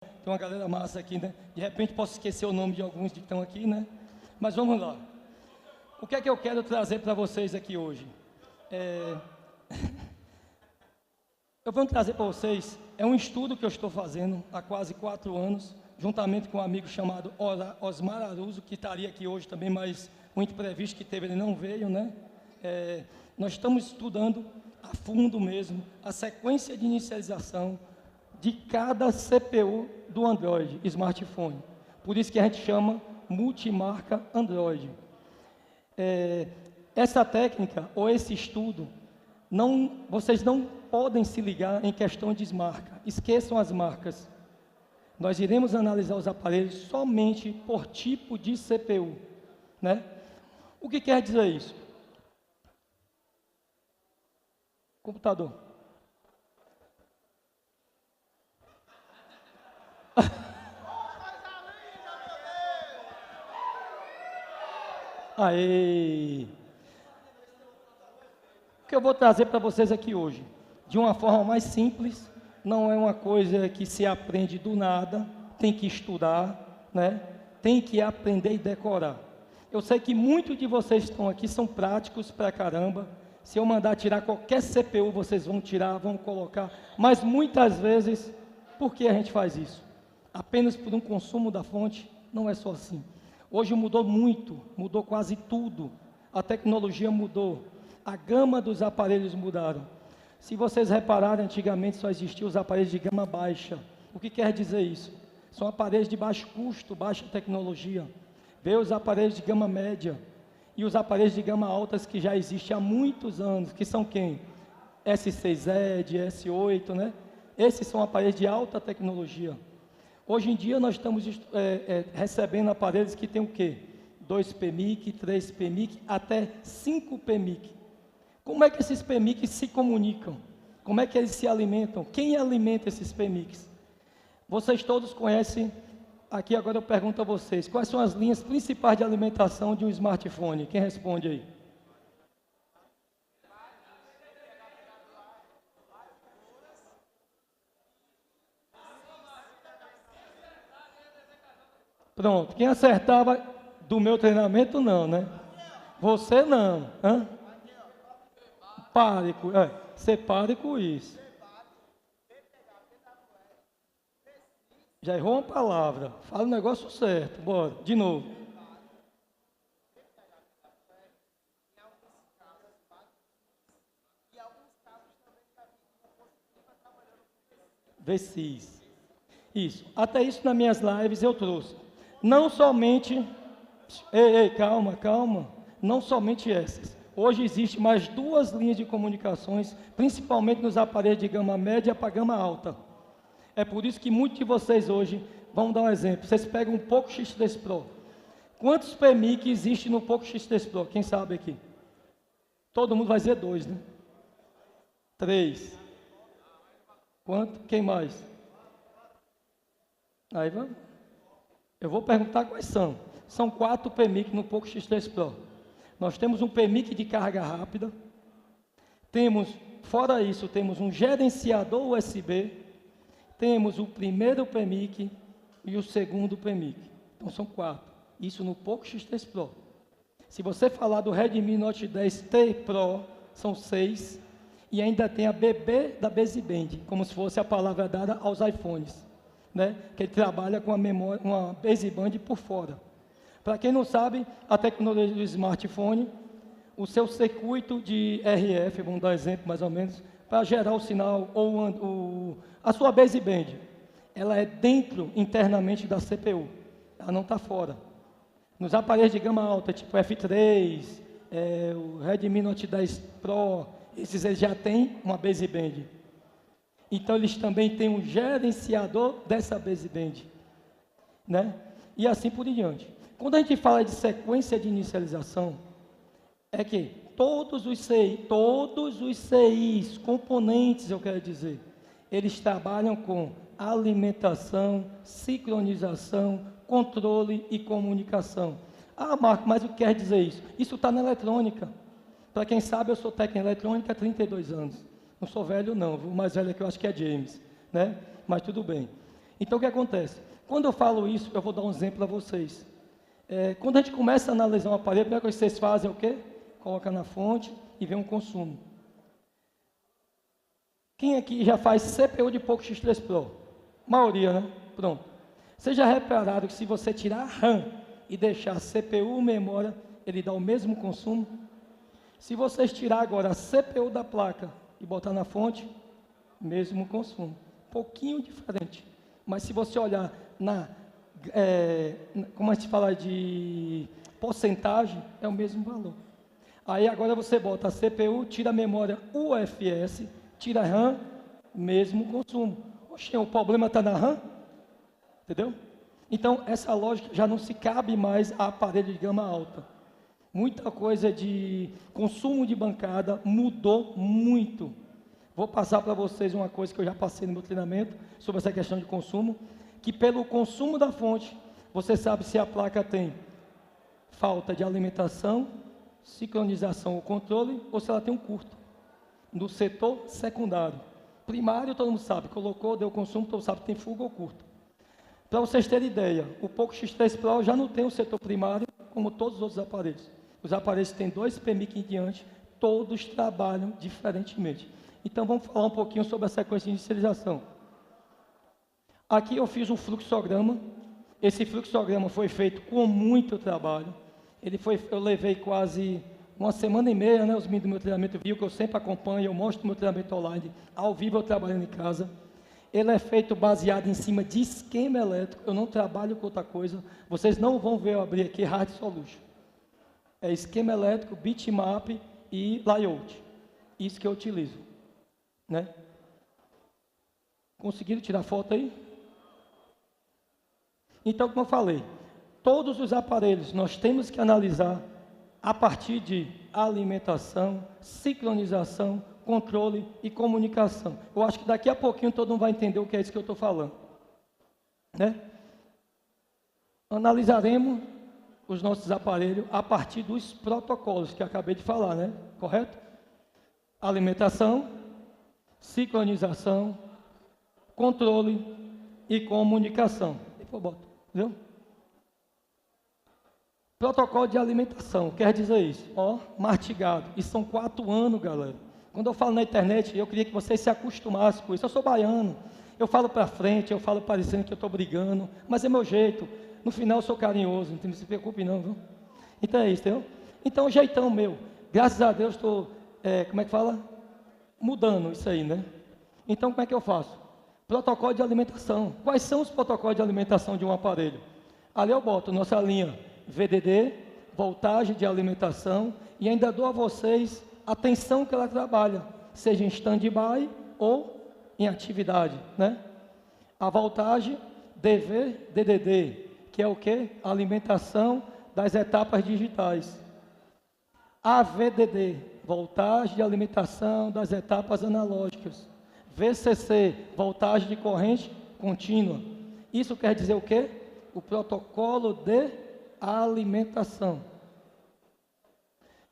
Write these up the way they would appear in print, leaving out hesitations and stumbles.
Tem uma galera massa aqui, né? De repente posso esquecer o nome de alguns que estão aqui, né? Mas vamos lá. O que é que eu quero trazer para vocês aqui hoje? Eu vou trazer para vocês, é um estudo que eu estou fazendo há quase 4 anos, juntamente com um amigo chamado Osmar Aruso, que estaria aqui hoje também, mas o imprevisto que teve, ele não veio, né? Nós estamos estudando a fundo mesmo a sequência de inicialização de cada CPU do Android, smartphone. Por isso que a gente chama multimarca Android. Essa técnica, ou esse estudo, vocês não podem se ligar em questão de marca. Esqueçam as marcas. Nós iremos analisar os aparelhos somente por tipo de CPU, né? O que quer dizer isso? Computador. Aê! O que eu vou trazer para vocês aqui hoje, de uma forma mais simples, não é uma coisa que se aprende do nada, tem que estudar, né? Tem que aprender e decorar. Eu sei que muitos de vocês que estão aqui são práticos pra caramba. Se eu mandar tirar qualquer CPU, vocês vão tirar, vão colocar. Mas muitas vezes, por que a gente faz isso? Apenas por um consumo da fonte? Não é só assim. Hoje mudou muito, mudou quase tudo. A tecnologia mudou. A gama dos aparelhos mudaram. Se vocês repararem, antigamente só existiam os aparelhos de gama baixa. O que quer dizer isso? São aparelhos de baixo custo, baixa tecnologia. Veio os aparelhos de gama média e os aparelhos de gama altas que já existem há muitos anos, que são quem? S6ED, S8, né? Esses são aparelhos de alta tecnologia. Hoje em dia nós estamos recebendo aparelhos que tem o quê? 2 PMIC, 3 PMIC, até 5 PMIC. Como é que esses PMICs se comunicam? Como é que eles se alimentam? Quem alimenta esses PMICs? Vocês todos conhecem, aqui agora eu pergunto a vocês, quais são as linhas principais de alimentação de um smartphone? Quem responde aí? Pronto, quem acertava do meu treinamento não, né? Você não, hã? Pare com, você pare com isso. Já errou uma palavra. Fala o negócio certo. Bora, de novo. VCIS. Isso. Até isso nas minhas lives eu trouxe. Não somente... Ei, calma, calma. Não somente essas. Hoje existe mais 2 linhas de comunicações, principalmente nos aparelhos de gama média para gama alta. É por isso que muitos de vocês hoje, vamos dar um exemplo, vocês pegam um Poco X3 Pro. Quantos PMIC existe no Poco X3 Pro? Quem sabe aqui? Todo mundo vai dizer 2, né? 3. Quanto? Quem mais? Aí vamos. Eu vou perguntar quais são. São 4 PMIC no Poco X3 Pro. Nós temos um PMIC de carga rápida. Fora isso, temos um gerenciador USB. Temos o primeiro PMIC e o segundo PMIC. Então são 4. Isso no Poco X3 Pro. Se você falar do Redmi Note 10T Pro, são 6. E ainda tem a BB da Baseband, como se fosse a palavra dada aos iPhones, né? Que ele trabalha com a memória, uma baseband por fora. Para quem não sabe, a tecnologia do smartphone, o seu circuito de RF, vamos dar um exemplo mais ou menos, para gerar o sinal ou a sua baseband, ela é dentro, internamente da CPU, ela não está fora. Nos aparelhos de gama alta, tipo F3, o Redmi Note 10 Pro, esses eles já têm uma baseband. Então eles também têm um gerenciador dessa baseband, né? E assim por diante. Quando a gente fala de sequência de inicialização, é que todos os CIs, componentes, eu quero dizer, eles trabalham com alimentação, sincronização, controle e comunicação. Ah, Marco, mas o que quer dizer isso? Isso está na eletrônica. Para quem sabe, eu sou técnico em eletrônica há 32 anos. Não sou velho não, o mais velho que eu acho que é James, né? Mas tudo bem. Então, o que acontece? Quando eu falo isso, eu vou dar um exemplo a vocês. Quando a gente começa a analisar um aparelho, a primeira coisa que vocês fazem é o quê? Coloca na fonte e vê um consumo. Quem aqui já faz CPU de POCO X3 Pro? Maioria, né? Pronto. Vocês já repararam que se você tirar a RAM e deixar a CPU memória, ele dá o mesmo consumo? Se vocês tirar agora a CPU da placa e botar na fonte, mesmo consumo. Pouquinho diferente. Mas se você olhar como a gente fala de porcentagem, é o mesmo valor. Aí agora você bota a CPU, tira a memória UFS, tira a RAM, mesmo consumo. Oxe, o problema está na RAM? Entendeu? Então, essa lógica já não se cabe mais a aparelho de gama alta. Muita coisa de consumo de bancada mudou muito. Vou passar para vocês uma coisa que eu já passei no meu treinamento sobre essa questão de consumo, que pelo consumo da fonte, você sabe se a placa tem falta de alimentação, sincronização ou controle, ou se ela tem um curto. No setor secundário. Primário, todo mundo sabe, colocou, deu consumo, todo mundo sabe que tem fuga ou curto. Para vocês terem ideia, o POCO X3 Pro já não tem o setor primário, como todos os outros aparelhos. Os aparelhos têm 2 PMIC em diante, todos trabalham diferentemente. Então, vamos falar um pouquinho sobre a sequência de inicialização. Aqui eu fiz um fluxograma. Esse fluxograma foi feito com muito trabalho. Eu levei quase uma semana e meia, né? Os meninos do meu treinamento viram que eu sempre acompanho, eu mostro o meu treinamento online, ao vivo eu trabalhando em casa. Ele é feito baseado em cima de esquema elétrico, eu não trabalho com outra coisa. Vocês não vão ver eu abrir aqui Hard Solution. É esquema elétrico, bitmap e layout. Isso que eu utilizo, né? Conseguiram tirar foto aí? Então, como eu falei, todos os aparelhos nós temos que analisar a partir de alimentação, sincronização, controle e comunicação. Eu acho que daqui a pouquinho todo mundo vai entender o que é isso que eu estou falando, né? Analisaremos os nossos aparelhos a partir dos protocolos que eu acabei de falar, né? Correto? Alimentação, sincronização, controle e comunicação. Depois eu boto, entendeu? Protocolo de alimentação, quer dizer isso, ó, mastigado. Isso são 4 anos, galera. Quando eu falo na internet, eu queria que vocês se acostumassem com isso. Eu sou baiano, eu falo para frente, eu falo parecendo que eu estou brigando, mas é meu jeito. No final eu sou carinhoso, não se preocupe não, viu? Então é isso, entendeu? Então o jeitão meu, graças a Deus estou, como é que fala? Mudando isso aí, né? Então como é que eu faço? Protocolo de alimentação. Quais são os protocolos de alimentação de um aparelho? Ali eu boto nossa linha VDD, voltagem de alimentação, e ainda dou a vocês a tensão que ela trabalha, seja em stand-by ou em atividade, né? A voltagem DV-DDD, que é o que? Alimentação das etapas digitais. AVDD, voltagem de alimentação das etapas analógicas. VCC, voltagem de corrente contínua. Isso quer dizer o quê? O protocolo de alimentação.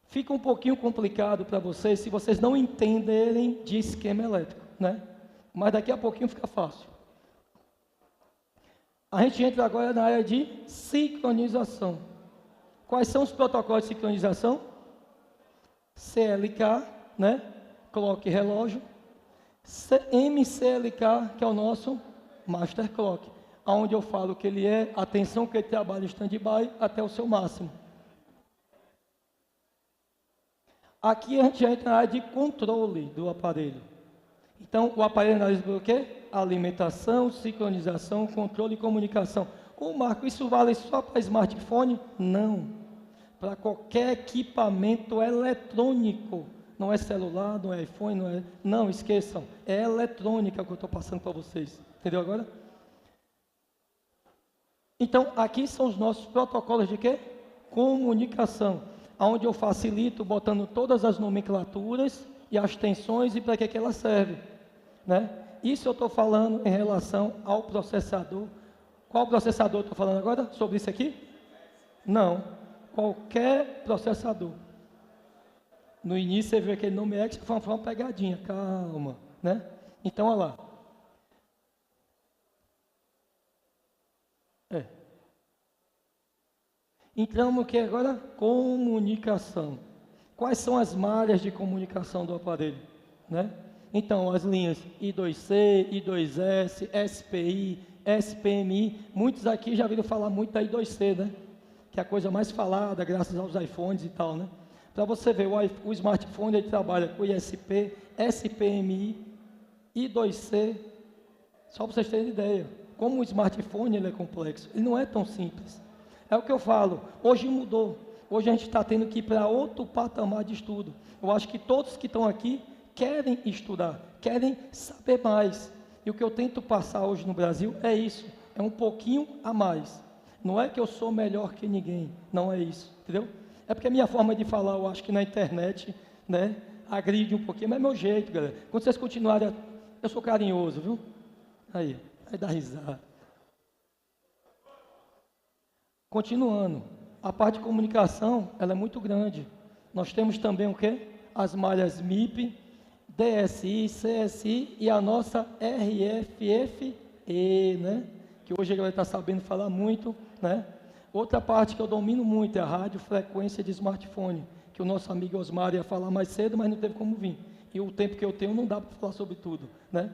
Fica um pouquinho complicado para vocês se vocês não entenderem de esquema elétrico, né? Mas daqui a pouquinho fica fácil. A gente entra agora na área de sincronização. Quais são os protocolos de sincronização? CLK, né? Clock relógio. MCLK, que é o nosso Master Clock, onde eu falo que ele é a tensão que ele trabalha em stand-by até o seu máximo. Aqui a gente entra na área de controle do aparelho. Então, o aparelho analisa o quê? Alimentação, sincronização, controle e comunicação. Ô Marco, isso vale só para smartphone? Não. Para qualquer equipamento eletrônico. Não é celular, não é iPhone, não esqueçam. É eletrônica que eu estou passando para vocês. Entendeu agora? Então, aqui são os nossos protocolos de quê? Comunicação. Onde eu facilito botando todas as nomenclaturas e as tensões e para que ela serve, né? Isso eu estou falando em relação ao processador. Qual processador eu estou falando agora? Sobre isso aqui? Não. Qualquer processador. No início você vê aquele nome X, foi uma pegadinha, calma, né? Então, olha lá. É. Entramos que agora comunicação. Quais são as malhas de comunicação do aparelho, né? Então, as linhas I2C, I2S, SPI, SPMI, muitos aqui já viram falar muito da I2C, né? Que é a coisa mais falada, graças aos iPhones e tal, né? Para você ver, o smartphone ele trabalha com ISP, SPMI, I2C, só para vocês terem ideia. Como o smartphone ele é complexo, ele não é tão simples. É o que eu falo, hoje mudou. Hoje a gente está tendo que ir para outro patamar de estudo. Eu acho que todos que estão aqui querem estudar, querem saber mais. E o que eu tento passar hoje no Brasil é isso, é um pouquinho a mais. Não é que eu sou melhor que ninguém, não é isso, entendeu? É porque a minha forma de falar, eu acho que na internet, né, agride um pouquinho, mas é meu jeito, galera. Quando vocês continuarem, eu sou carinhoso, viu? Aí dá risada. Continuando, a parte de comunicação, ela é muito grande. Nós temos também o quê? As malhas MIP, DSI, CSI e a nossa RFFE, né? Que hoje a galera está sabendo falar muito, né? Outra parte que eu domino muito é a radiofrequência de smartphone, que o nosso amigo Osmar ia falar mais cedo, mas não teve como vir. E o tempo que eu tenho não dá para falar sobre tudo, né?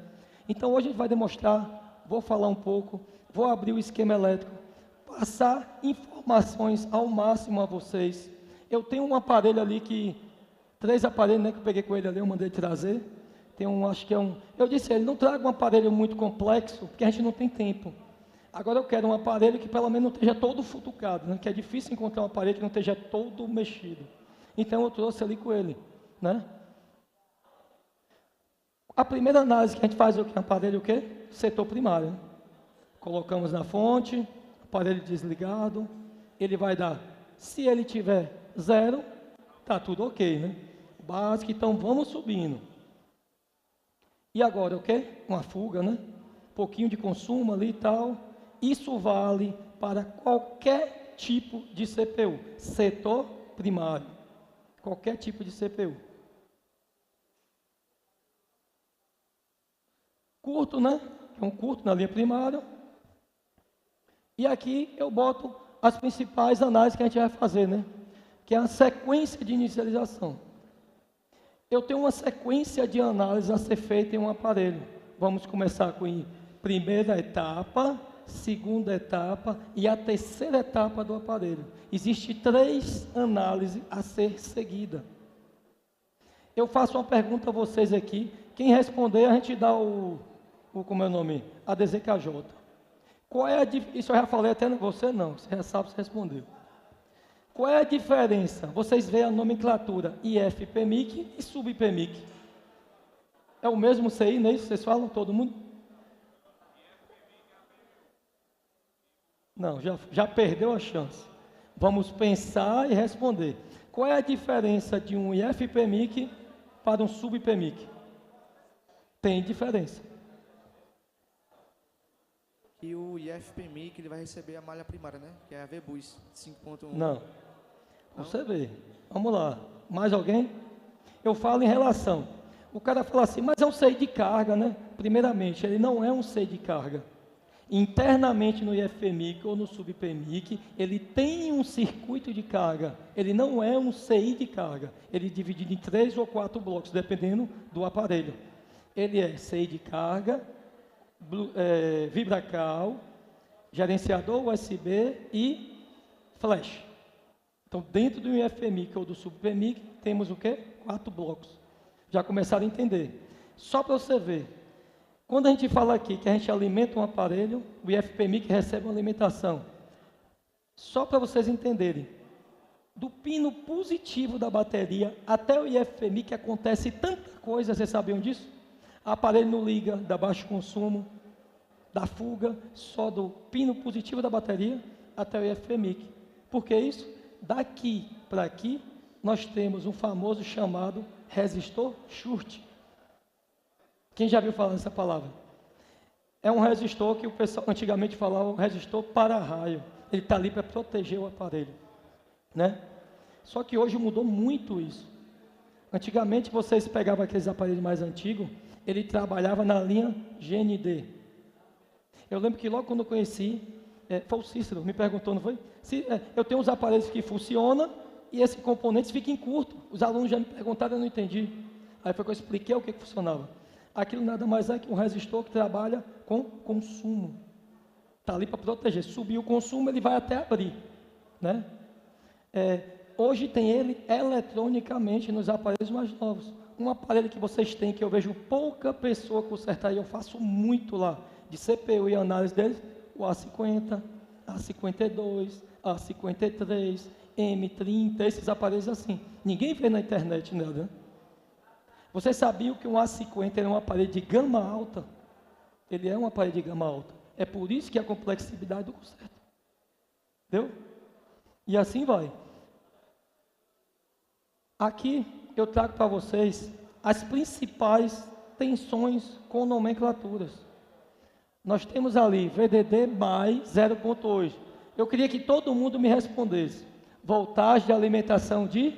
Então hoje a gente vai demonstrar, vou falar um pouco, vou abrir o esquema elétrico, passar informações ao máximo a vocês. Eu tenho um aparelho ali que, 3 aparelhos, né, que eu peguei com ele ali, eu mandei trazer. Tem um, acho que é um, eu disse a ele, não traga um aparelho muito complexo, porque a gente não tem tempo. Agora eu quero um aparelho que pelo menos não esteja todo futucado, né, que é difícil encontrar um aparelho que não esteja todo mexido. Então eu trouxe ali com ele, né. A primeira análise que a gente faz é o que? Aparelho o quê? Setor primário. Né? Colocamos na fonte, aparelho desligado, ele vai dar, se ele tiver 0, tá tudo ok, né? Básico, então vamos subindo. E agora o quê? Uma fuga, né? Um pouquinho de consumo ali e tal. Isso vale para qualquer tipo de CPU, setor primário, qualquer tipo de CPU. Curto, né? É um curto na linha primária. E aqui eu boto as principais análises que a gente vai fazer, né? Que é a sequência de inicialização. Eu tenho uma sequência de análises a ser feita em um aparelho. Vamos começar com a primeira etapa, segunda etapa e a terceira etapa do aparelho. Existem 3 análises a ser seguida. Eu faço uma pergunta a vocês aqui. Quem responder, a gente dá como é o nome? A DZKJ. Qual é a isso eu já falei até você não, você já sabe se respondeu. Qual é a diferença? Vocês veem a nomenclatura IF-PMIC e sub-PMIC. É o mesmo CI, não é isso? Vocês falam, todo mundo? Não, já perdeu a chance. Vamos pensar e responder. Qual é a diferença de um IF-PMIC para um sub-PMIC? Tem diferença. E o IFPMI, que ele vai receber a malha primária, né? Que é a VBus 5.1. Não. Você vê. Vamos lá. Mais alguém? Eu falo em relação. O cara fala assim, mas é um CI de carga, né? Primeiramente, ele não é um CI de carga. Internamente no IFPMIC ou no SubPMIC, ele tem um circuito de carga. Ele não é um CI de carga. Ele é dividido em 3 ou 4 blocos, dependendo do aparelho. Ele é CI de carga, Vibracal, gerenciador USB e flash. Então, dentro do IFPMIC ou do SubPMIC, temos o quê? 4 blocos. Já começaram a entender. Só para você ver, quando a gente fala aqui que a gente alimenta um aparelho, o IFPMIC recebe uma alimentação. Só para vocês entenderem, do pino positivo da bateria até o IFPMIC acontece tanta coisa, vocês sabiam disso? O aparelho não liga, dá baixo consumo, dá fuga, só do pino positivo da bateria até o IFPMIC. Por que isso? Daqui para aqui, nós temos um famoso chamado resistor short. Quem já viu falar essa palavra? É um resistor que o pessoal antigamente falava, um resistor para-raio. Ele está ali para proteger o aparelho, né? Só que hoje mudou muito isso. Antigamente, vocês pegavam aqueles aparelhos mais antigos, ele trabalhava na linha GND. Eu lembro que logo quando eu conheci, Foi o Cícero, me perguntou, não foi? Eu tenho uns aparelhos que funcionam e esse componente fica em curto. Os alunos já me perguntaram, eu não entendi. Aí foi que eu expliquei o que funcionava. Aquilo nada mais é que um resistor que trabalha com consumo. Está ali para proteger. Subir o consumo, ele vai até abrir, né? Hoje tem ele eletronicamente nos aparelhos mais novos. Um aparelho que vocês têm, que eu vejo pouca pessoa consertar, e eu faço muito lá, de CPU e análise deles, o A50, A52, A53, M30, esses aparelhos assim. Ninguém vê na internet nada, né? Vocês sabiam que um A50 é um aparelho de gama alta? Ele é um aparelho de gama alta. É por isso que a complexidade do conserto. Entendeu? E assim vai. Aqui eu trago para vocês as principais tensões com nomenclaturas. Nós temos ali VDD mais 0.8. Eu queria que todo mundo me respondesse. Voltagem de alimentação de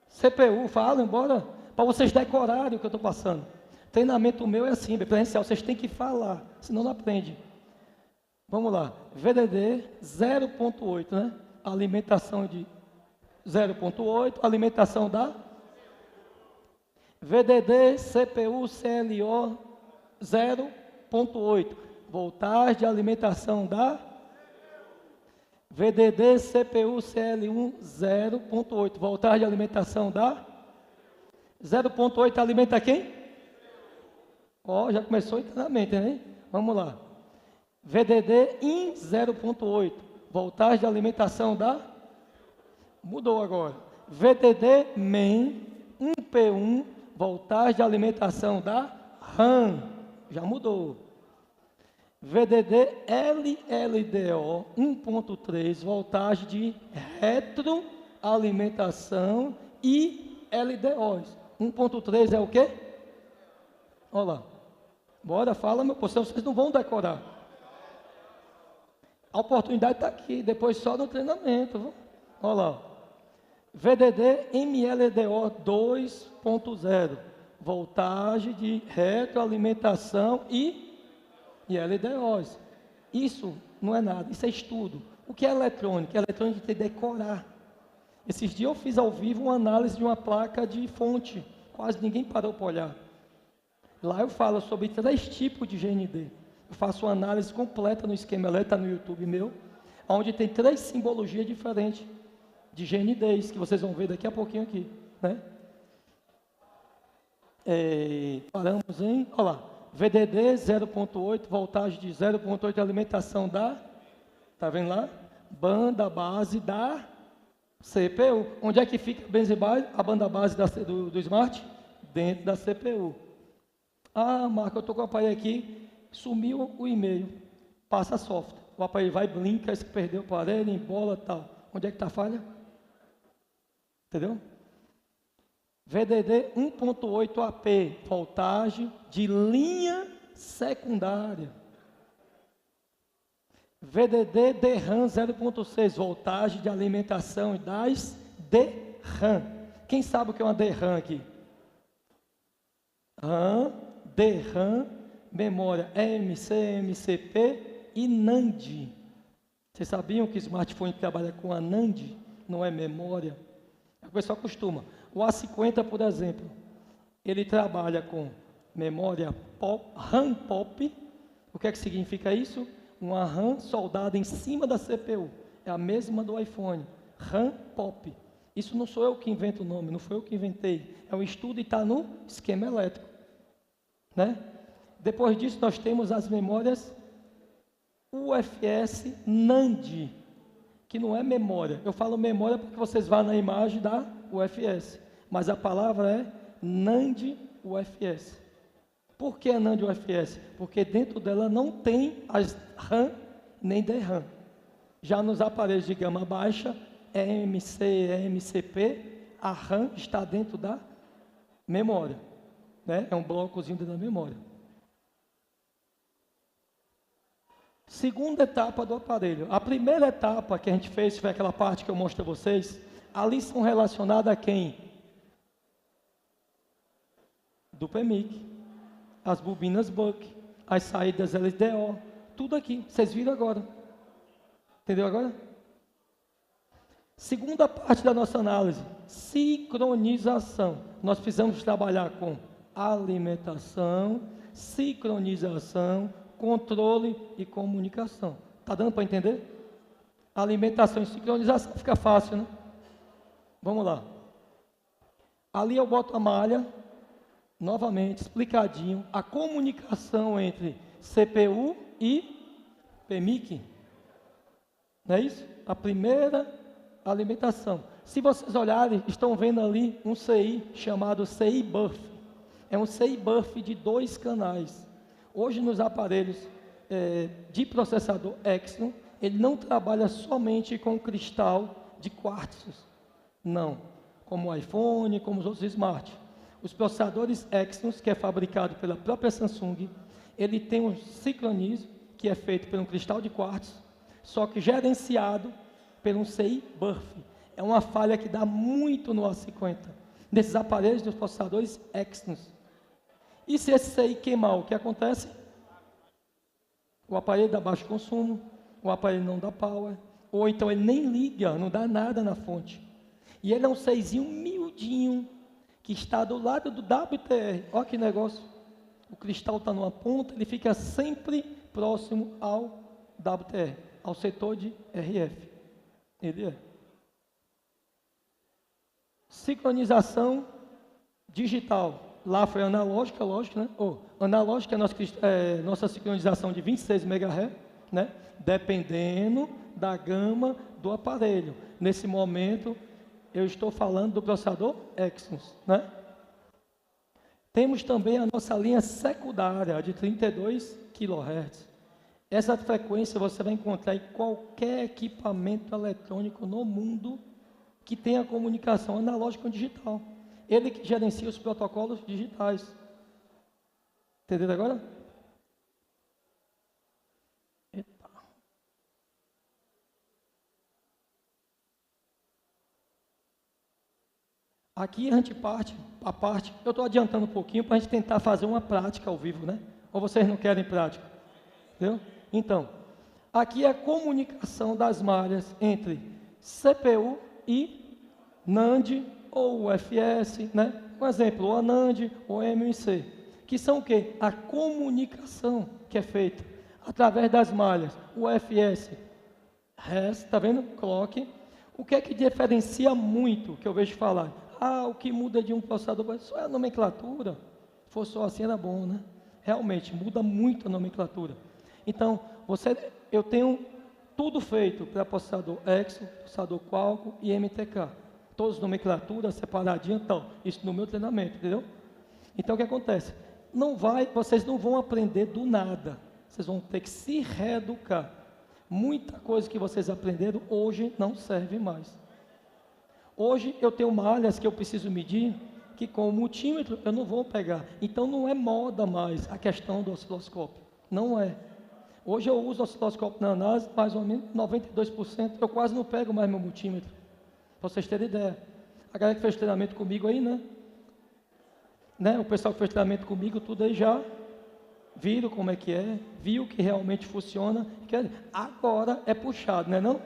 CPU. Fala, embora, para vocês decorarem o que eu estou passando. Treinamento meu é assim, presencial, vocês têm que falar, senão não aprende. Vamos lá, VDD 0.8, né? Alimentação de 0.8, alimentação da VDD CPU CLO 0.8, voltagem de alimentação da VDD CPU CL1 0.8, voltagem de alimentação da 0.8 alimenta quem? Já começou internamente, né? Vamos lá. VDD em 0.8, voltagem de alimentação da... Mudou agora. VDD MEN 1P1, voltagem de alimentação da RAM. Já mudou. VDD LLDO 1.3, voltagem de retroalimentação e LDOs. 1.3 é o quê? Olha lá. Bora, fala, meu povo, vocês não vão decorar. A oportunidade está aqui, depois só no treinamento. Olha lá. VDD MLDO 2.0, voltagem de retroalimentação e LDOs. Isso não é nada, isso é estudo. O que é eletrônica? Eletrônica tem que decorar. Esses dias eu fiz ao vivo uma análise de uma placa de fonte, quase ninguém parou para olhar. Lá eu falo sobre 3 tipos de GND. Eu faço uma análise completa no esquema elétrico, está no YouTube meu, onde tem 3 simbologias diferentes de GNDs, que vocês vão ver daqui a pouquinho aqui, né? Paramos em, olha lá, VDD 0.8, voltagem de 0.8, alimentação da, tá vendo lá? Banda base da CPU. Onde é que fica a banda base do Smart? Dentro da CPU. Marco, eu estou com o aparelho aqui, sumiu o e-mail, passa software. O aparelho vai, blinca, se perdeu o aparelho, embola e tal. Onde é que está a falha? Entendeu? VDD 1.8 AP, voltagem de linha secundária. VDD DRAM 0.6, voltagem de alimentação das DRAM. Quem sabe o que é uma DRAM aqui? DRAM, memória MC, MCP e NAND. Vocês sabiam que o smartphone trabalha com a NAND? Não é memória? O pessoal costuma. O A50, por exemplo, ele trabalha com memória RAM POP. O que é que significa isso? Uma RAM soldada em cima da CPU. É a mesma do iPhone. RAM POP. Isso não sou eu que invento o nome, não foi eu que inventei. É um estudo e está no esquema elétrico, né? Depois disso, nós temos as memórias UFS NAND, que não é memória. Eu falo memória porque vocês vão na imagem da UFS, mas a palavra é NAND UFS. Por que a NAND UFS? Porque dentro dela não tem as RAM nem DRAM. Já nos aparelhos de gama baixa, EMC, EMCP, a RAM está dentro da memória, né? É um blocozinho dentro da memória. Segunda etapa do aparelho. A primeira etapa que a gente fez foi aquela parte que eu mostro a vocês. Ali são relacionadas a quem? Do PMIC, as bobinas Buck, as saídas LDO, tudo aqui. Vocês viram agora. Entendeu agora? Segunda parte da nossa análise, sincronização. Nós precisamos trabalhar com alimentação, sincronização, controle e comunicação. Está dando para entender? Alimentação e sincronização fica fácil, né? Vamos lá. Ali eu boto a malha, novamente, explicadinho, a comunicação entre CPU e PMIC. Não é isso? A primeira alimentação. Se vocês olharem, estão vendo ali um CI chamado CI Buff. É um CI Buff de 2 canais. Hoje nos aparelhos de processador Exynos, ele não trabalha somente com cristal de quartzos. Não. Como o iPhone, como os outros smart. Os processadores Exynos, que é fabricado pela própria Samsung, ele tem um sincronismo, que é feito por um cristal de quartzo, só que gerenciado por um CI Buff. É uma falha que dá muito no A50, nesses aparelhos dos processadores Exynos. E se esse CI queimar, o que acontece? O aparelho dá baixo consumo, o aparelho não dá power, ou então ele nem liga, não dá nada na fonte. E ele é um CIzinho miudinho, que está do lado do WTR. Olha que negócio. O cristal está numa ponta, ele fica sempre próximo ao WTR, ao setor de RF. Ele é. Sincronização digital. Lá foi analógica, lógico, né? Analógica é nossa sincronização de 26 MHz, né? Dependendo da gama do aparelho. Nesse momento, eu estou falando do processador Exynos, né? Temos também a nossa linha secundária de 32 kHz. Essa frequência você vai encontrar em qualquer equipamento eletrônico no mundo que tenha comunicação analógica ou digital. Ele que gerencia os protocolos digitais. Entenderam agora? Eita. Aqui a gente eu estou adiantando um pouquinho para a gente tentar fazer uma prática ao vivo, né? Ou vocês não querem prática? Entendeu? Então, aqui é a comunicação das malhas entre CPU e NAND ou UFS, né? Um exemplo, o ANAND ou MMC, que são o quê? A comunicação que é feita através das malhas, UFS, RES, tá vendo? Clock. O que é que diferencia muito, que eu vejo falar? O que muda de um processador, só é a nomenclatura. Se fosse só assim era bom, né? Realmente, muda muito a nomenclatura. Então, eu tenho tudo feito para processador Exynos, processador Qualcomm e MTK. Todas as nomenclaturas separadinhas, então, isso no meu treinamento, entendeu? Então, o que acontece? Vocês não vão aprender do nada. Vocês vão ter que se reeducar. Muita coisa que vocês aprenderam hoje não serve mais. Hoje eu tenho malhas que eu preciso medir, que com o multímetro eu não vou pegar. Então não é moda mais a questão do osciloscópio. Não é. Hoje eu uso o osciloscópio na análise, mais ou menos 92%. Eu quase não pego mais meu multímetro. Para vocês terem ideia. A galera que fez treinamento comigo aí, né? O pessoal que fez treinamento comigo, tudo aí já viram como é que é, viu que realmente funciona. Agora é puxado, né não?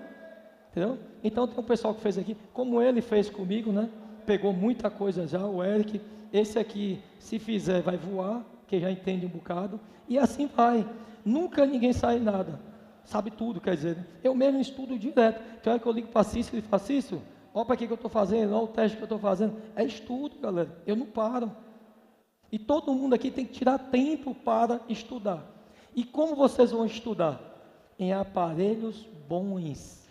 Entendeu? Então tem um pessoal que fez aqui, como ele fez comigo, né? Pegou muita coisa já, o Eric. Esse aqui, se fizer, vai voar, que já entende um bocado. E assim vai. Nunca ninguém sai nada. Sabe tudo, quer dizer. Né? Eu mesmo estudo direto. Tem hora que eu ligo para Cícero e falo, Cícero, olha para que eu estou fazendo, olha o teste que eu estou fazendo. É estudo, galera. Eu não paro. E todo mundo aqui tem que tirar tempo para estudar. E como vocês vão estudar? Em aparelhos bons.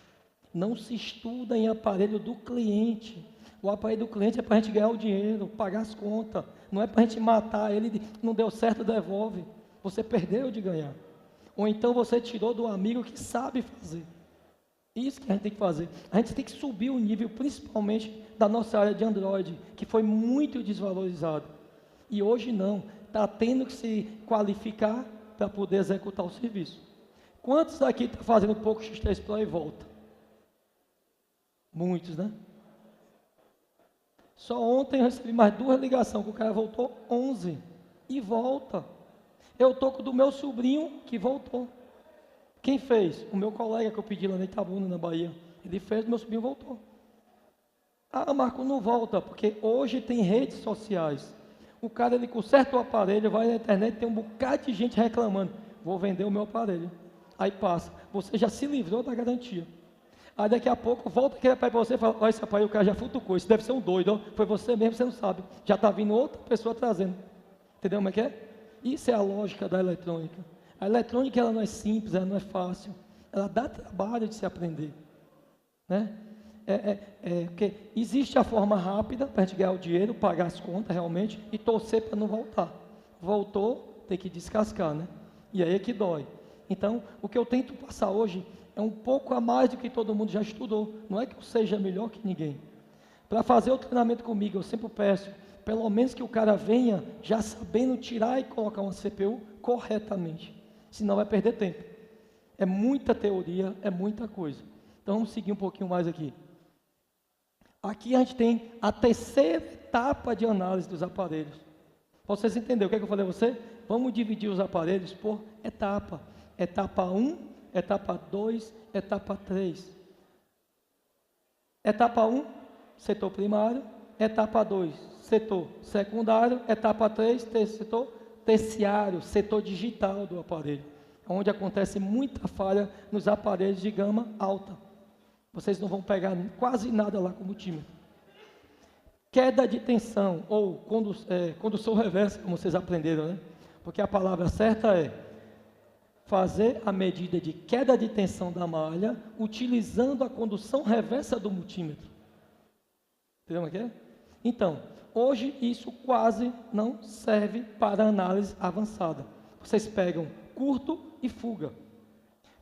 Não se estuda em aparelho do cliente. O aparelho do cliente é para a gente ganhar o dinheiro, pagar as contas. Não é para a gente matar ele, não deu certo, devolve. Você perdeu de ganhar. Ou então você tirou do amigo que sabe fazer. Isso que a gente tem que fazer. A gente tem que subir o nível, principalmente da nossa área de Android, que foi muito desvalorizado. E hoje não. Está tendo que se qualificar para poder executar o serviço. Quantos aqui estão fazendo pouco X3 Pro e volta? Muitos, né? Só ontem eu recebi mais 2 ligações, que o cara voltou 11 e volta. Eu estou com o do meu sobrinho que voltou. Quem fez? O meu colega que eu pedi lá na Itabuna, na Bahia. Ele fez, meu sobrinho voltou. Ah, Marco, não volta, porque hoje tem redes sociais. O cara, ele conserta o aparelho, vai na internet, tem um bocado de gente reclamando. Vou vender o meu aparelho. Aí passa. Você já se livrou da garantia. Aí daqui a pouco, volta aquele aparelho para você e fala, olha esse aparelho, o cara já futucou. Isso deve ser um doido, ó. Foi você mesmo, você não sabe. Já está vindo outra pessoa trazendo. Entendeu como é que é? Isso é a lógica da eletrônica. A eletrônica, ela não é simples, ela não é fácil. Ela dá trabalho de se aprender. Né? Porque existe a forma rápida para a gente ganhar o dinheiro, pagar as contas realmente e torcer para não voltar. Voltou, tem que descascar, né? E aí é que dói. Então, o que eu tento passar hoje é um pouco a mais do que todo mundo já estudou. Não é que eu seja melhor que ninguém. Para fazer o treinamento comigo, eu sempre peço, pelo menos que o cara venha já sabendo tirar e colocar uma CPU corretamente. Senão vai perder tempo. É muita teoria, é muita coisa. Então, vamos seguir um pouquinho mais aqui. Aqui a gente tem a terceira etapa de análise dos aparelhos. Para vocês entenderem o que é que eu falei a você? Vamos dividir os aparelhos por etapa. Etapa 1, etapa 2, etapa 3. Etapa 1, setor primário. Etapa 2, setor secundário. Etapa 3, setor terciário, setor digital do aparelho. Onde acontece muita falha nos aparelhos de gama alta. Vocês não vão pegar quase nada lá com multímetro. Queda de tensão, ou condução reversa, como vocês aprenderam, né? Porque a palavra certa é fazer a medida de queda de tensão da malha utilizando a condução reversa do multímetro. Entendeu o que é? Então, hoje isso quase não serve para análise avançada. Vocês pegam curto e fuga.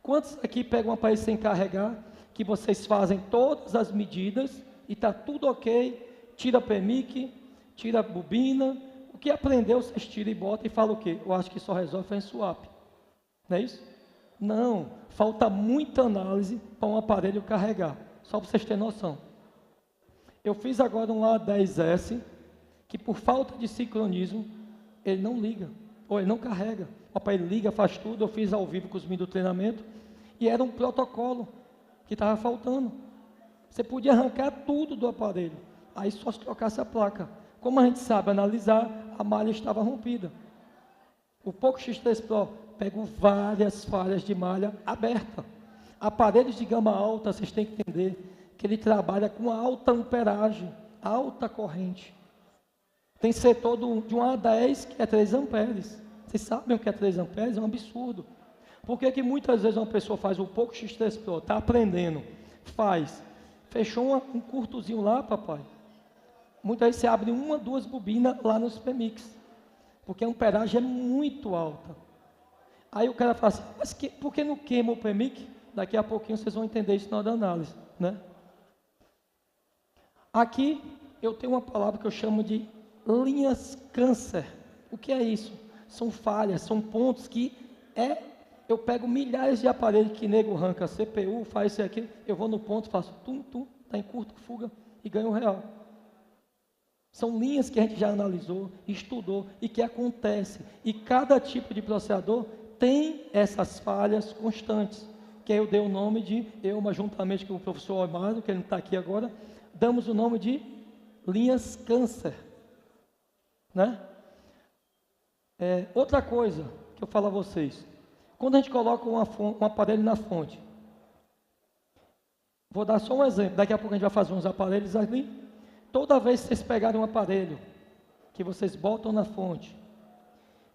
Quantos aqui pegam um aparelho sem carregar, que vocês fazem todas as medidas e está tudo ok, tira PMIC, tira bobina, o que aprendeu vocês tiram e botam e falam o quê? Eu acho que só resolve faz swap. Não é isso? Não, falta muita análise para um aparelho carregar, só para vocês terem noção. Eu fiz agora um A10S, que por falta de sincronismo, ele não liga, ou ele não carrega. O aparelho liga, faz tudo, eu fiz ao vivo com os meninos do treinamento, e era um protocolo que estava faltando. Você podia arrancar tudo do aparelho, aí só se trocasse a placa. Como a gente sabe analisar, a malha estava rompida. O Poco X3 Pro pega várias falhas de malha aberta. Aparelhos de gama alta, vocês têm que entender que ele trabalha com alta amperagem, alta corrente. Tem setor de um A10 que é 3 amperes. Vocês sabem o que é 3 amperes? É um absurdo. Por que que muitas vezes uma pessoa faz o Poco X3 Pro, está aprendendo, fechou um curtozinho lá, papai. Muitas vezes você abre uma, duas bobinas lá nos PMICs, porque a amperagem é muito alta. Aí o cara fala assim, mas por que não queima o PMIC? Daqui a pouquinho vocês vão entender isso na hora da análise, né? Aqui eu tenho uma palavra que eu chamo de linhas câncer. O que é isso? São falhas, são pontos que eu pego milhares de aparelhos que nego arranca CPU, faz isso e aquilo, eu vou no ponto, faço tum, está em curto, fuga e ganho um real. São linhas que a gente já analisou, estudou e que acontece. E cada tipo de processador tem essas falhas constantes, que eu dei o nome de, mas juntamente com o professor Amado, que ele não está aqui agora, damos o nome de linhas câncer. Né? Outra coisa que eu falo a vocês, quando a gente coloca um aparelho na fonte, vou dar só um exemplo, daqui a pouco a gente vai fazer uns aparelhos ali, toda vez que vocês pegarem um aparelho, que vocês botam na fonte,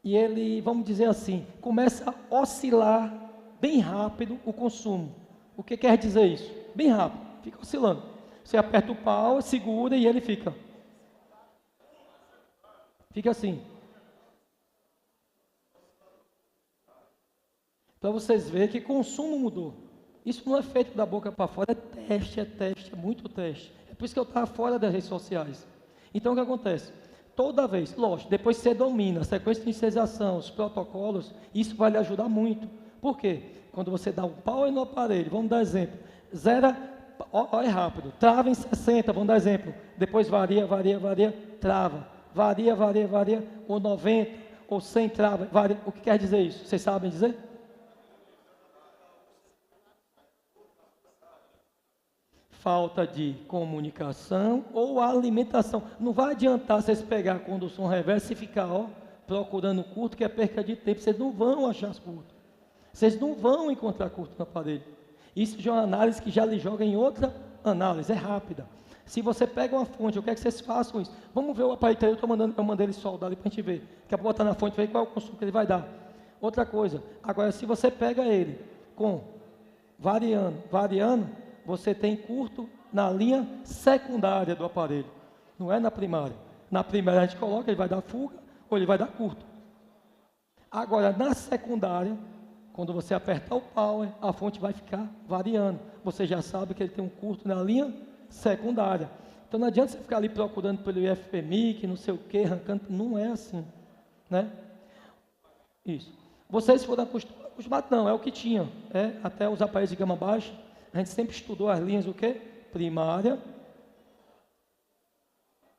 e ele, vamos dizer assim, começa a oscilar bem rápido o consumo. O que quer dizer isso? Bem rápido, fica oscilando. Você aperta o pau, segura e ele fica assim. Para vocês verem que o consumo mudou. Isso não é feito da boca para fora, é teste, é muito teste. É por isso que eu estava fora das redes sociais. Então, o que acontece? Toda vez, lógico, depois você domina a sequência de inicialização, os protocolos, isso vai lhe ajudar muito. Por quê? Quando você dá um pau no aparelho, vamos dar exemplo, é rápido, trava em 60, vamos dar exemplo, depois varia, trava, varia, ou 90, ou 100 trava, varia. O que quer dizer isso? Vocês sabem dizer? falta de comunicação ou alimentação. Não vai adiantar vocês pegar a condução reversa e ficar procurando curto, que é perca de tempo. Vocês não vão achar curto. Vocês não vão encontrar curto no aparelho. Isso já é uma análise que já lhe joga em outra análise, é rápida. Se você pega uma fonte, eu quero que vocês façam isso. Vamos ver o aparelho que eu mandei ele soldar ali para a gente ver. Daqui a pouco botar na fonte, ver qual é o consumo que ele vai dar. Outra coisa, agora se você pega ele com variando, você tem curto na linha secundária do aparelho, não é na primária. Na primária a gente coloca, ele vai dar fuga ou ele vai dar curto. Agora na secundária, quando você apertar o power, a fonte vai ficar variando. Você já sabe que ele tem um curto na linha secundária. Então não adianta você ficar ali procurando pelo IFPMIC, não sei o que, arrancando, não é assim, né? Isso. Vocês foram acostumados, não, é o que tinham, até os aparelhos de gama baixa, a gente sempre estudou as linhas, o quê? Primária,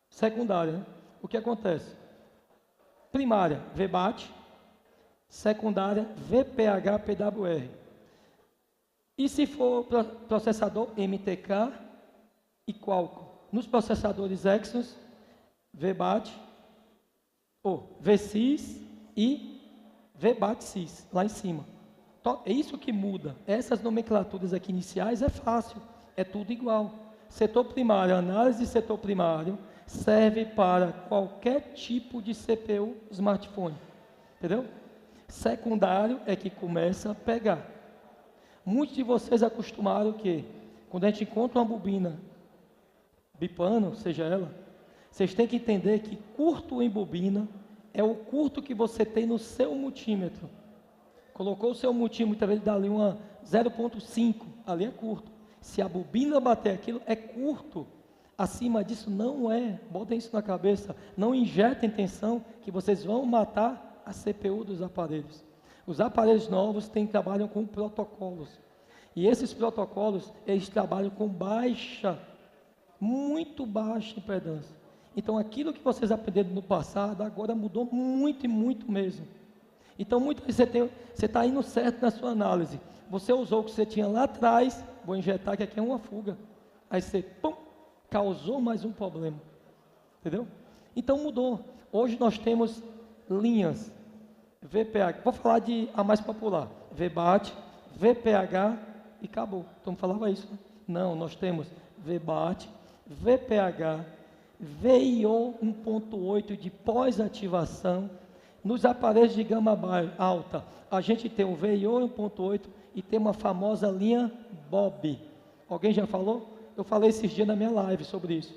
secundária, né? O que acontece? Primária, VBAT, secundária, VPH, PWR. E se for processador MTK e Qualcomm? Nos processadores Exynos, VBAT, VSys e VBAT-Sys, lá em cima. Então, é isso que muda. Essas nomenclaturas aqui iniciais é fácil, é tudo igual. Setor primário, análise de setor primário, serve para qualquer tipo de CPU smartphone. Entendeu? Secundário é que começa a pegar. Muitos de vocês acostumaram que, quando a gente encontra uma bobina bipano, seja ela, vocês têm que entender que curto em bobina é o curto que você tem no seu multímetro. Colocou o seu multímetro, ele dá ali uma 0.5, ali é curto. Se a bobina bater aquilo, é curto. Acima disso não é. Botem isso na cabeça. Não injetem tensão que vocês vão matar a CPU dos aparelhos. Os aparelhos novos trabalham com protocolos. E esses protocolos, eles trabalham com muito baixa impedância. Então, aquilo que vocês aprenderam no passado, agora mudou muito e muito mesmo. Então, você está indo certo na sua análise. Você usou o que você tinha lá atrás, vou injetar que aqui é uma fuga. Aí você, causou mais um problema. Entendeu? Então, mudou. Hoje nós temos linhas VPH. Vou falar de a mais popular. VBAT, VPH e acabou. Então, falava isso, né? Não, nós temos VBAT, VPH, VIO 1.8 de pós-ativação. Nos aparelhos de gama alta, a gente tem o VIO 1.8 e tem uma famosa linha Bob. Alguém já falou? Eu falei esses dias na minha live sobre isso.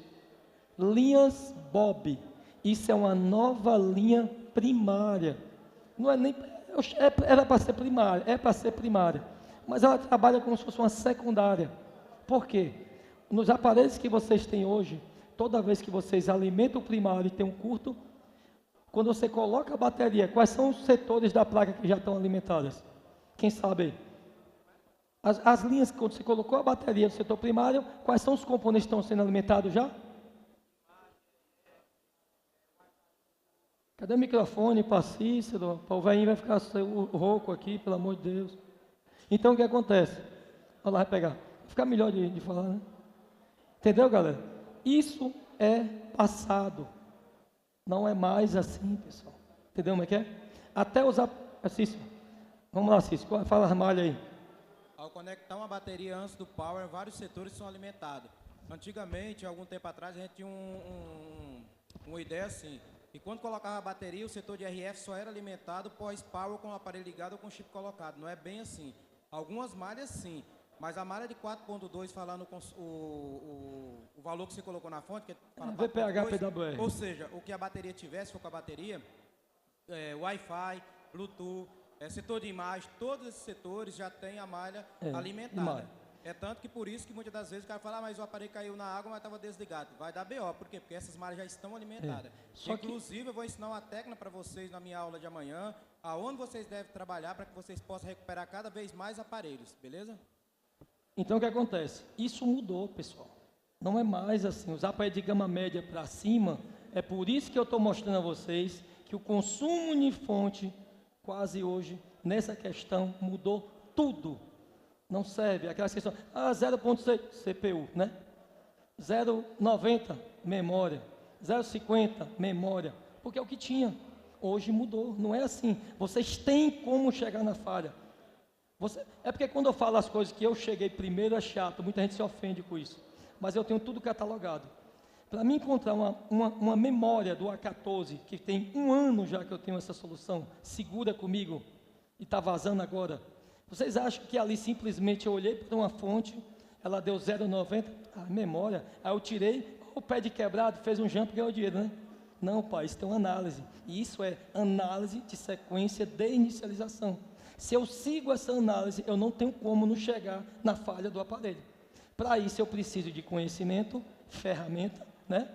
Linhas Bob. Isso é uma nova linha primária. Não é nem... Era para ser primária, é para ser primária. Mas ela trabalha como se fosse uma secundária. Por quê? Nos aparelhos que vocês têm hoje, toda vez que vocês alimentam o primário e tem um curto, quando você coloca a bateria, quais são os setores da placa que já estão alimentadas? Quem sabe aí? As linhas, quando você colocou a bateria no setor primário, quais são os componentes que estão sendo alimentados já? Cadê o microfone para Cícero? Para o velhinho vai ficar rouco aqui, pelo amor de Deus. Então, o que acontece? Olha lá, vai pegar. Vai ficar melhor de falar, né? Entendeu, galera? Isso é passado. Não é mais assim, pessoal. Entendeu como é que é? Até usar... Cícero. Vamos lá, Cícero. Fala a malha aí. Ao conectar uma bateria antes do power, vários setores são alimentados. Antigamente, algum tempo atrás, a gente tinha uma ideia assim. E quando colocava a bateria, o setor de RF só era alimentado pós-power com o aparelho ligado ou com o chip colocado. Não é bem assim. Algumas malhas sim. Mas a malha de 4.2, falando com o valor que você colocou na fonte, que é VPH, PWR. Ou seja, o que a bateria tivesse, se for com a bateria, Wi-Fi, Bluetooth, setor de imagem, todos esses setores já têm a malha alimentada. É tanto que por isso que muitas das vezes o cara fala, mas o aparelho caiu na água, mas estava desligado. Vai dar BO. Por quê? Porque essas malhas já estão alimentadas. Inclusive, eu vou ensinar uma técnica para vocês na minha aula de amanhã, aonde vocês devem trabalhar para que vocês possam recuperar cada vez mais aparelhos, beleza? Então, o que acontece? Isso mudou, pessoal. Não é mais assim. Os aparelhos de gama média para cima, é por isso que eu estou mostrando a vocês que o consumo de fonte, quase hoje, nessa questão, mudou tudo. Não serve. Aquela questão, 0.6 CPU, né? 0,90, memória. 0,50, memória. Porque é o que tinha. Hoje mudou, não é assim. Vocês têm como chegar na falha. É porque quando eu falo as coisas que eu cheguei primeiro é chato, muita gente se ofende com isso. Mas eu tenho tudo catalogado. Para mim encontrar uma memória do A14, que tem 1 ano já que eu tenho essa solução, segura comigo, e está vazando agora. Vocês acham que ali simplesmente eu olhei para uma fonte, ela deu 0,90, memória, aí eu tirei, o pé de quebrado, fez um jump e ganhou dinheiro, né? Não, pai, isso tem uma análise. E isso é análise de sequência de inicialização. Se eu sigo essa análise, eu não tenho como não chegar na falha do aparelho. Para isso eu preciso de conhecimento, ferramenta, né?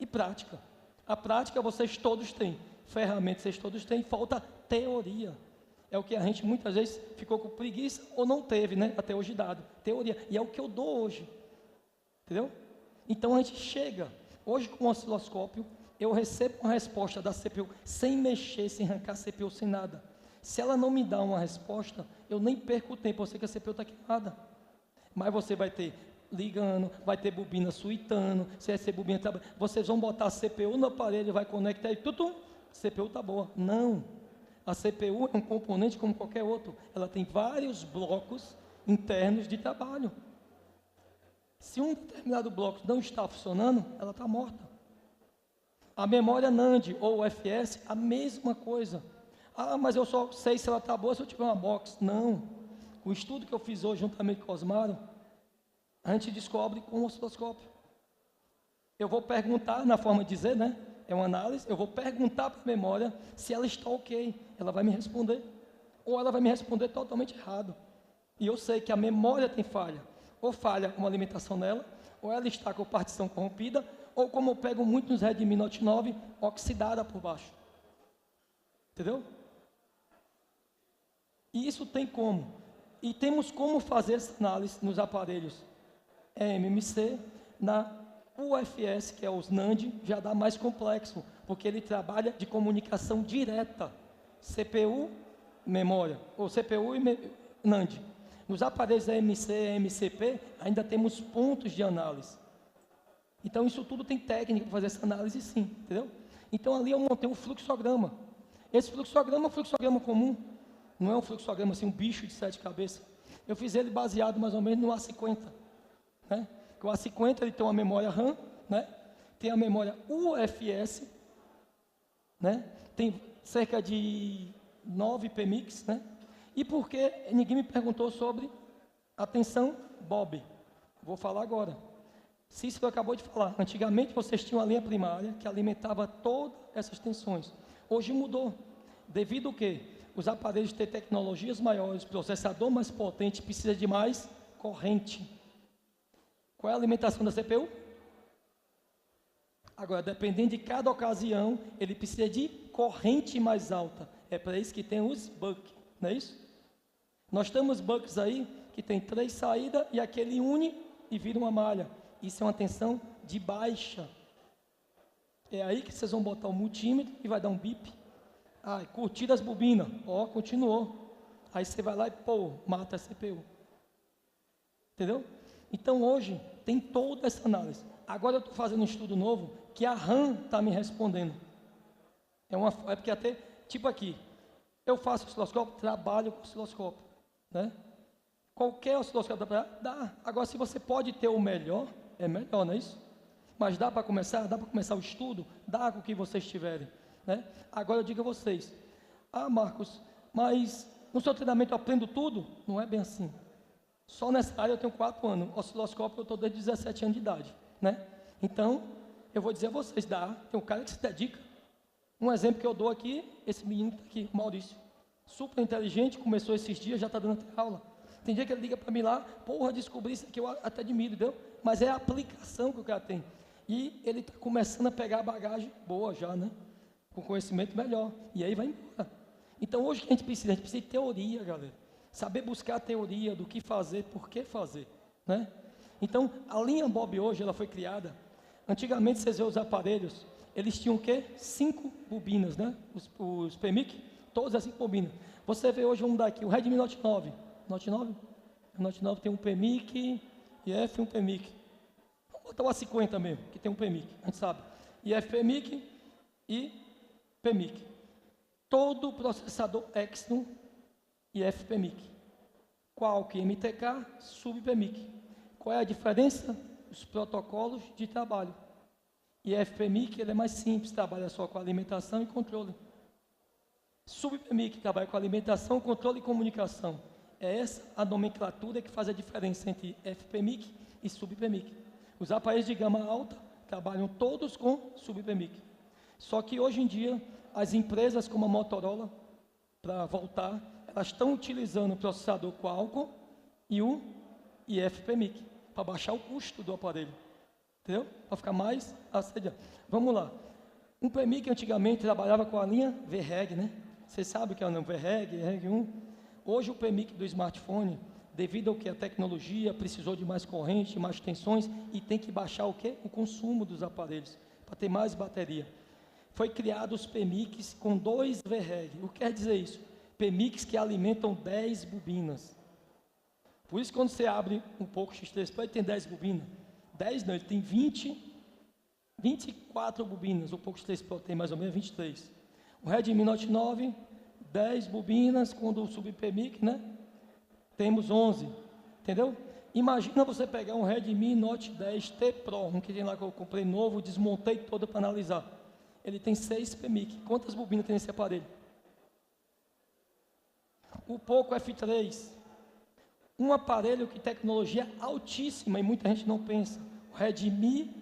E prática. A prática vocês todos têm, ferramenta vocês todos têm, falta teoria. É o que a gente muitas vezes ficou com preguiça ou não teve, né? Até hoje dado, teoria. E é o que eu dou hoje, entendeu? Então a gente chega, hoje com o osciloscópio, eu recebo uma resposta da CPU sem mexer, sem arrancar a CPU, sem nada. Se ela não me dá uma resposta, eu nem perco o tempo, eu sei que a CPU está queimada. Mas você vai ter ligando, vai ter bobina suitando, se essa bobina trabalha, vocês vão botar a CPU no aparelho, vai conectar e tudo, a CPU está boa. Não, a CPU é um componente como qualquer outro, ela tem vários blocos internos de trabalho. Se um determinado bloco não está funcionando, ela está morta. A memória NAND ou UFS, a mesma coisa. Mas eu só sei se ela está boa se eu tiver uma box. Não. O estudo que eu fiz hoje juntamente com o Osmaro, a gente descobre com o osciloscópio. Eu vou perguntar, na forma de dizer, né? É uma análise, eu vou perguntar para a memória se ela está ok. Ela vai me responder. Ou ela vai me responder totalmente errado. E eu sei que a memória tem falha. Ou falha uma alimentação nela, ou ela está com partição corrompida, ou como eu pego muito nos Redmi Note 9, oxidada por baixo. Entendeu? E isso tem como. E temos como fazer essa análise nos aparelhos MMC, na UFS, que é os NAND, já dá mais complexo, porque ele trabalha de comunicação direta, CPU, memória, ou CPU e NAND. Nos aparelhos MC e MCP, ainda temos pontos de análise. Então, isso tudo tem técnica para fazer essa análise, sim, entendeu? Então, ali eu montei um fluxograma. Esse fluxograma é um fluxograma comum, não é um fluxograma assim, um bicho de 7 cabeças. Eu fiz ele baseado mais ou menos no A50, né? O A50 ele tem uma memória RAM, né? Tem a memória UFS, né? Tem cerca de 9 PMICs, né? E por que ninguém me perguntou sobre a tensão Bob? Vou falar agora. Cícero acabou de falar. Antigamente vocês tinham a linha primária que alimentava todas essas tensões. Hoje mudou. Devido ao quê? Os aparelhos têm tecnologias maiores, processador mais potente, precisa de mais corrente. Qual é a alimentação da CPU? Agora, dependendo de cada ocasião, ele precisa de corrente mais alta. É para isso que tem os bucks, não é isso? Nós temos bucks aí que tem 3 saídas e aquele une e vira uma malha. Isso é uma tensão de baixa. É aí que vocês vão botar o multímetro e vai dar um bip. Curtir as bobinas. Continuou. Aí você vai lá e, mata a CPU. Entendeu? Então, hoje, tem toda essa análise. Agora eu estou fazendo um estudo novo que a RAM está me respondendo. É porque até, tipo aqui, eu faço osciloscópio, trabalho com osciloscópio, né? Qualquer osciloscópio dá. Agora, se você pode ter o melhor, é melhor, não é isso? Mas dá para começar? Dá para começar o estudo? Dá com o que vocês tiverem, né? Agora eu digo a vocês, Marcos, mas no seu treinamento eu aprendo tudo? Não é bem assim. Só nessa área eu tenho 4 anos, osciloscópio eu estou desde 17 anos de idade, né? Então, eu vou dizer a vocês, tem um cara que se dedica. Um exemplo que eu dou aqui, esse menino que está aqui, Maurício, super inteligente, começou esses dias, já está dando até aula. Tem dia que ele liga para mim lá, descobri isso aqui, eu até admiro, entendeu? Mas é a aplicação que o cara tem. E ele está começando a pegar a bagagem boa já, né? Com conhecimento melhor. E aí vai embora. Então, hoje o que a gente precisa? A gente precisa de teoria, galera. Saber buscar a teoria do que fazer, por que fazer, né? Então, a linha Bob hoje, ela foi criada. Antigamente, vocês vêem os aparelhos, eles tinham o quê? 5 bobinas, né? Os PMIC, todas as 5 bobinas. Você vê hoje um daqui, o Redmi Note 9. Note 9? O Note 9 tem um PMIC e F e um PMIC. Vamos Bota o A50 mesmo, que tem um PMIC, a gente sabe. IFPMIC e PMIC. Todo processador Exynos IFPMIC. Quark MTK, sub-PMIC. Qual é a diferença? Os protocolos de trabalho. IFPMIC ele é mais simples, trabalha só com alimentação e controle. Sub-PMIC trabalha com alimentação, controle e comunicação. É essa a nomenclatura que faz a diferença entre FPMIC e sub-PMIC. Os aparelhos de gama alta trabalham todos com sub-PMIC. Só que hoje em dia, as empresas como a Motorola, para voltar, elas estão utilizando o processador Qualcomm e o IFPMIC, para baixar o custo do aparelho. Entendeu? Para ficar mais assediado. Vamos lá. Um PMIC antigamente trabalhava com a linha VREG, né? Vocês sabem que é o VREG, VREG 1. Hoje o PMIC do smartphone, devido ao que a tecnologia precisou de mais corrente, mais tensões, e tem que baixar o quê? O consumo dos aparelhos, para ter mais bateria. Foi criado os PMICs com 2 VREG. O que quer dizer isso? PMICs que alimentam 10 bobinas. Por isso, quando você abre um pouco o X3 Pro, ele tem 10 bobinas. 10 não, ele tem 24 bobinas. O pouco X3 Pro tem mais ou menos 23. O Redmi Note 9, 10 bobinas, quando o sub-PMIC, né? Temos 11, entendeu? Imagina você pegar um Redmi Note 10T Pro, um que tem lá que eu comprei novo, desmontei todo para analisar. Ele tem 6 PMIC. Quantas bobinas tem nesse aparelho? O Poco F3, um aparelho que tecnologia altíssima e muita gente não pensa. O Redmi,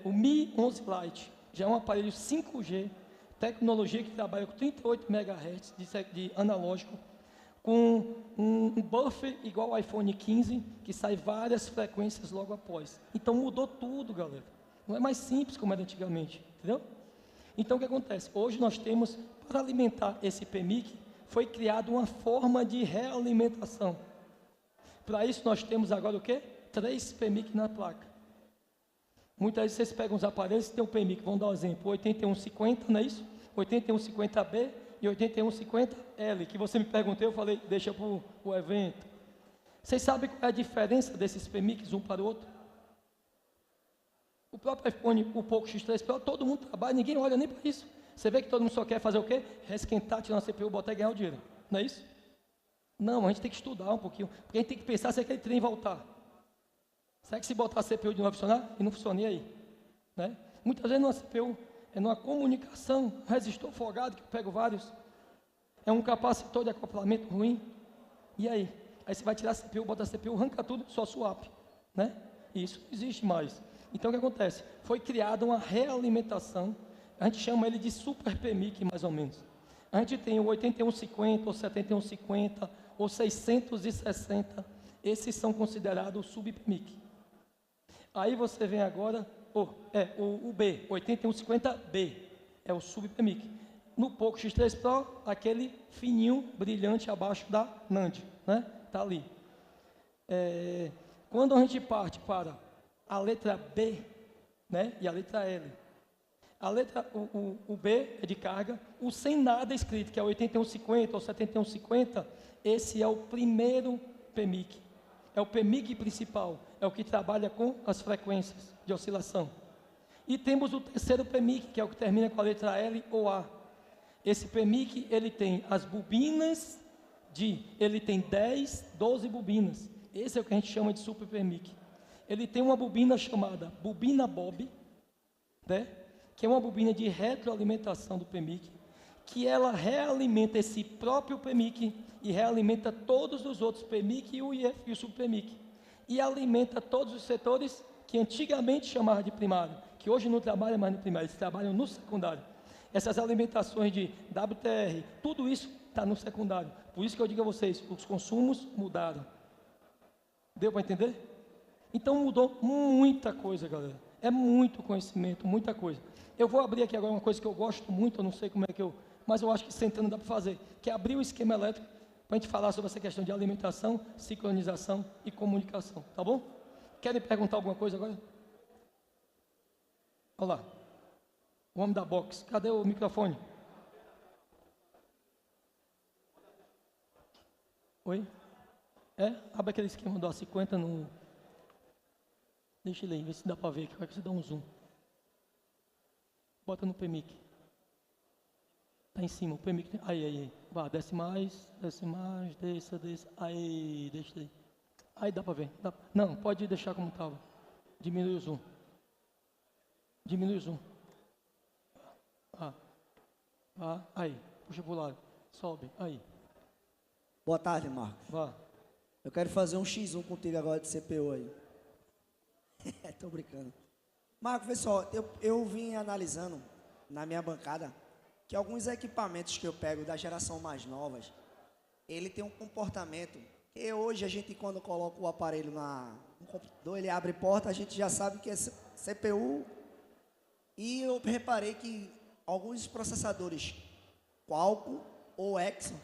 o Mi 11 Lite, já é um aparelho 5G, tecnologia que trabalha com 38 MHz de analógico, com um buffer igual ao iPhone 15, que sai várias frequências logo após. Então mudou tudo, galera. Não é mais simples como era antigamente, entendeu? Então o que acontece? Hoje nós temos, para alimentar esse PMIC, foi criada uma forma de realimentação. Para isso nós temos agora o quê? 3 PMIC na placa. Muitas vezes vocês pegam os aparelhos que tem um PMIC, vamos dar um exemplo, 8150, não é isso? 8150B e 8150L, que você me perguntou, eu falei, deixa para o evento. Vocês sabem qual é a diferença desses PMICs um para o outro? O próprio iPhone, o Poco X3 Pro, todo mundo trabalha, ninguém olha nem para isso. Você vê que todo mundo só quer fazer o quê? Resquentar, tirar uma CPU, botar e ganhar o dinheiro. Não é isso? Não, a gente tem que estudar um pouquinho, porque a gente tem que pensar se aquele trem voltar. Será que se botar a CPU de novo funcionar? E não funciona, e aí? Né? Muitas vezes numa CPU, é numa comunicação, um resistor folgado, que eu pego vários, é um capacitor de acoplamento ruim, e aí? Aí você vai tirar a CPU, bota a CPU, arranca tudo, só swap, né? E isso não existe mais. Então o que acontece? Foi criada uma realimentação, a gente chama ele de super PMIC mais ou menos. A gente tem o 8150, ou 7150, ou 660, esses são considerados sub-PMIC. Aí você vem agora, o B, 8150B, é o sub-PMIC. No Poco X3 Pro, aquele fininho, brilhante abaixo da NAND, né? Está ali. Quando a gente parte para a letra B, né? E a letra L, a letra, o B é de carga, o sem nada escrito, que é 8150 ou 7150, esse é o primeiro PMIC. É o PMIC principal, é o que trabalha com as frequências de oscilação. E temos o terceiro PMIC, que é o que termina com a letra L ou A. Esse PMIC, ele tem as bobinas ele tem 10, 12 bobinas. Esse é o que a gente chama de super PMIC. Ele tem uma bobina chamada bobina Bob, né? Que é uma bobina de retroalimentação do PMIC, que ela realimenta esse próprio PMIC e realimenta todos os outros PMIC e o IF e o sub-PMIC. E alimenta todos os setores que antigamente chamavam de primário, que hoje não trabalham mais no primário, eles trabalham no secundário. Essas alimentações de WTR, tudo isso está no secundário. Por isso que eu digo a vocês, os consumos mudaram. Deu para entender? Então mudou muita coisa, galera. É muito conhecimento, muita coisa. Eu vou abrir aqui agora uma coisa que eu gosto muito, eu não sei como é que mas eu acho que sentando dá para fazer, que é abrir o esquema elétrico para a gente falar sobre essa questão de alimentação, sincronização e comunicação, tá bom? Querem perguntar alguma coisa agora? Olha lá. O homem da box. Cadê o microfone? Oi? Abre aquele esquema do A50 no... Deixa ele aí, vê se dá para ver, que vai que você dá um zoom. Bota no PMIC. Tá em cima, o PMIC tem... Aí. Vá, desce mais, desça. Aí, deixa aí. Aí dá para ver. Não, pode deixar como estava. Diminui o zoom. Aí, puxa pro lado. Sobe, aí. Boa tarde, Marcos. Vá. Eu quero fazer um X1 contigo agora de CPU aí. Tô brincando. Marcos, vê só, eu vim analisando na minha bancada que alguns equipamentos que eu pego da geração mais novas, ele tem um comportamento que hoje a gente, quando coloca o aparelho no computador, ele abre porta, a gente já sabe que é CPU. E eu reparei que alguns processadores Qualcomm ou Exynon,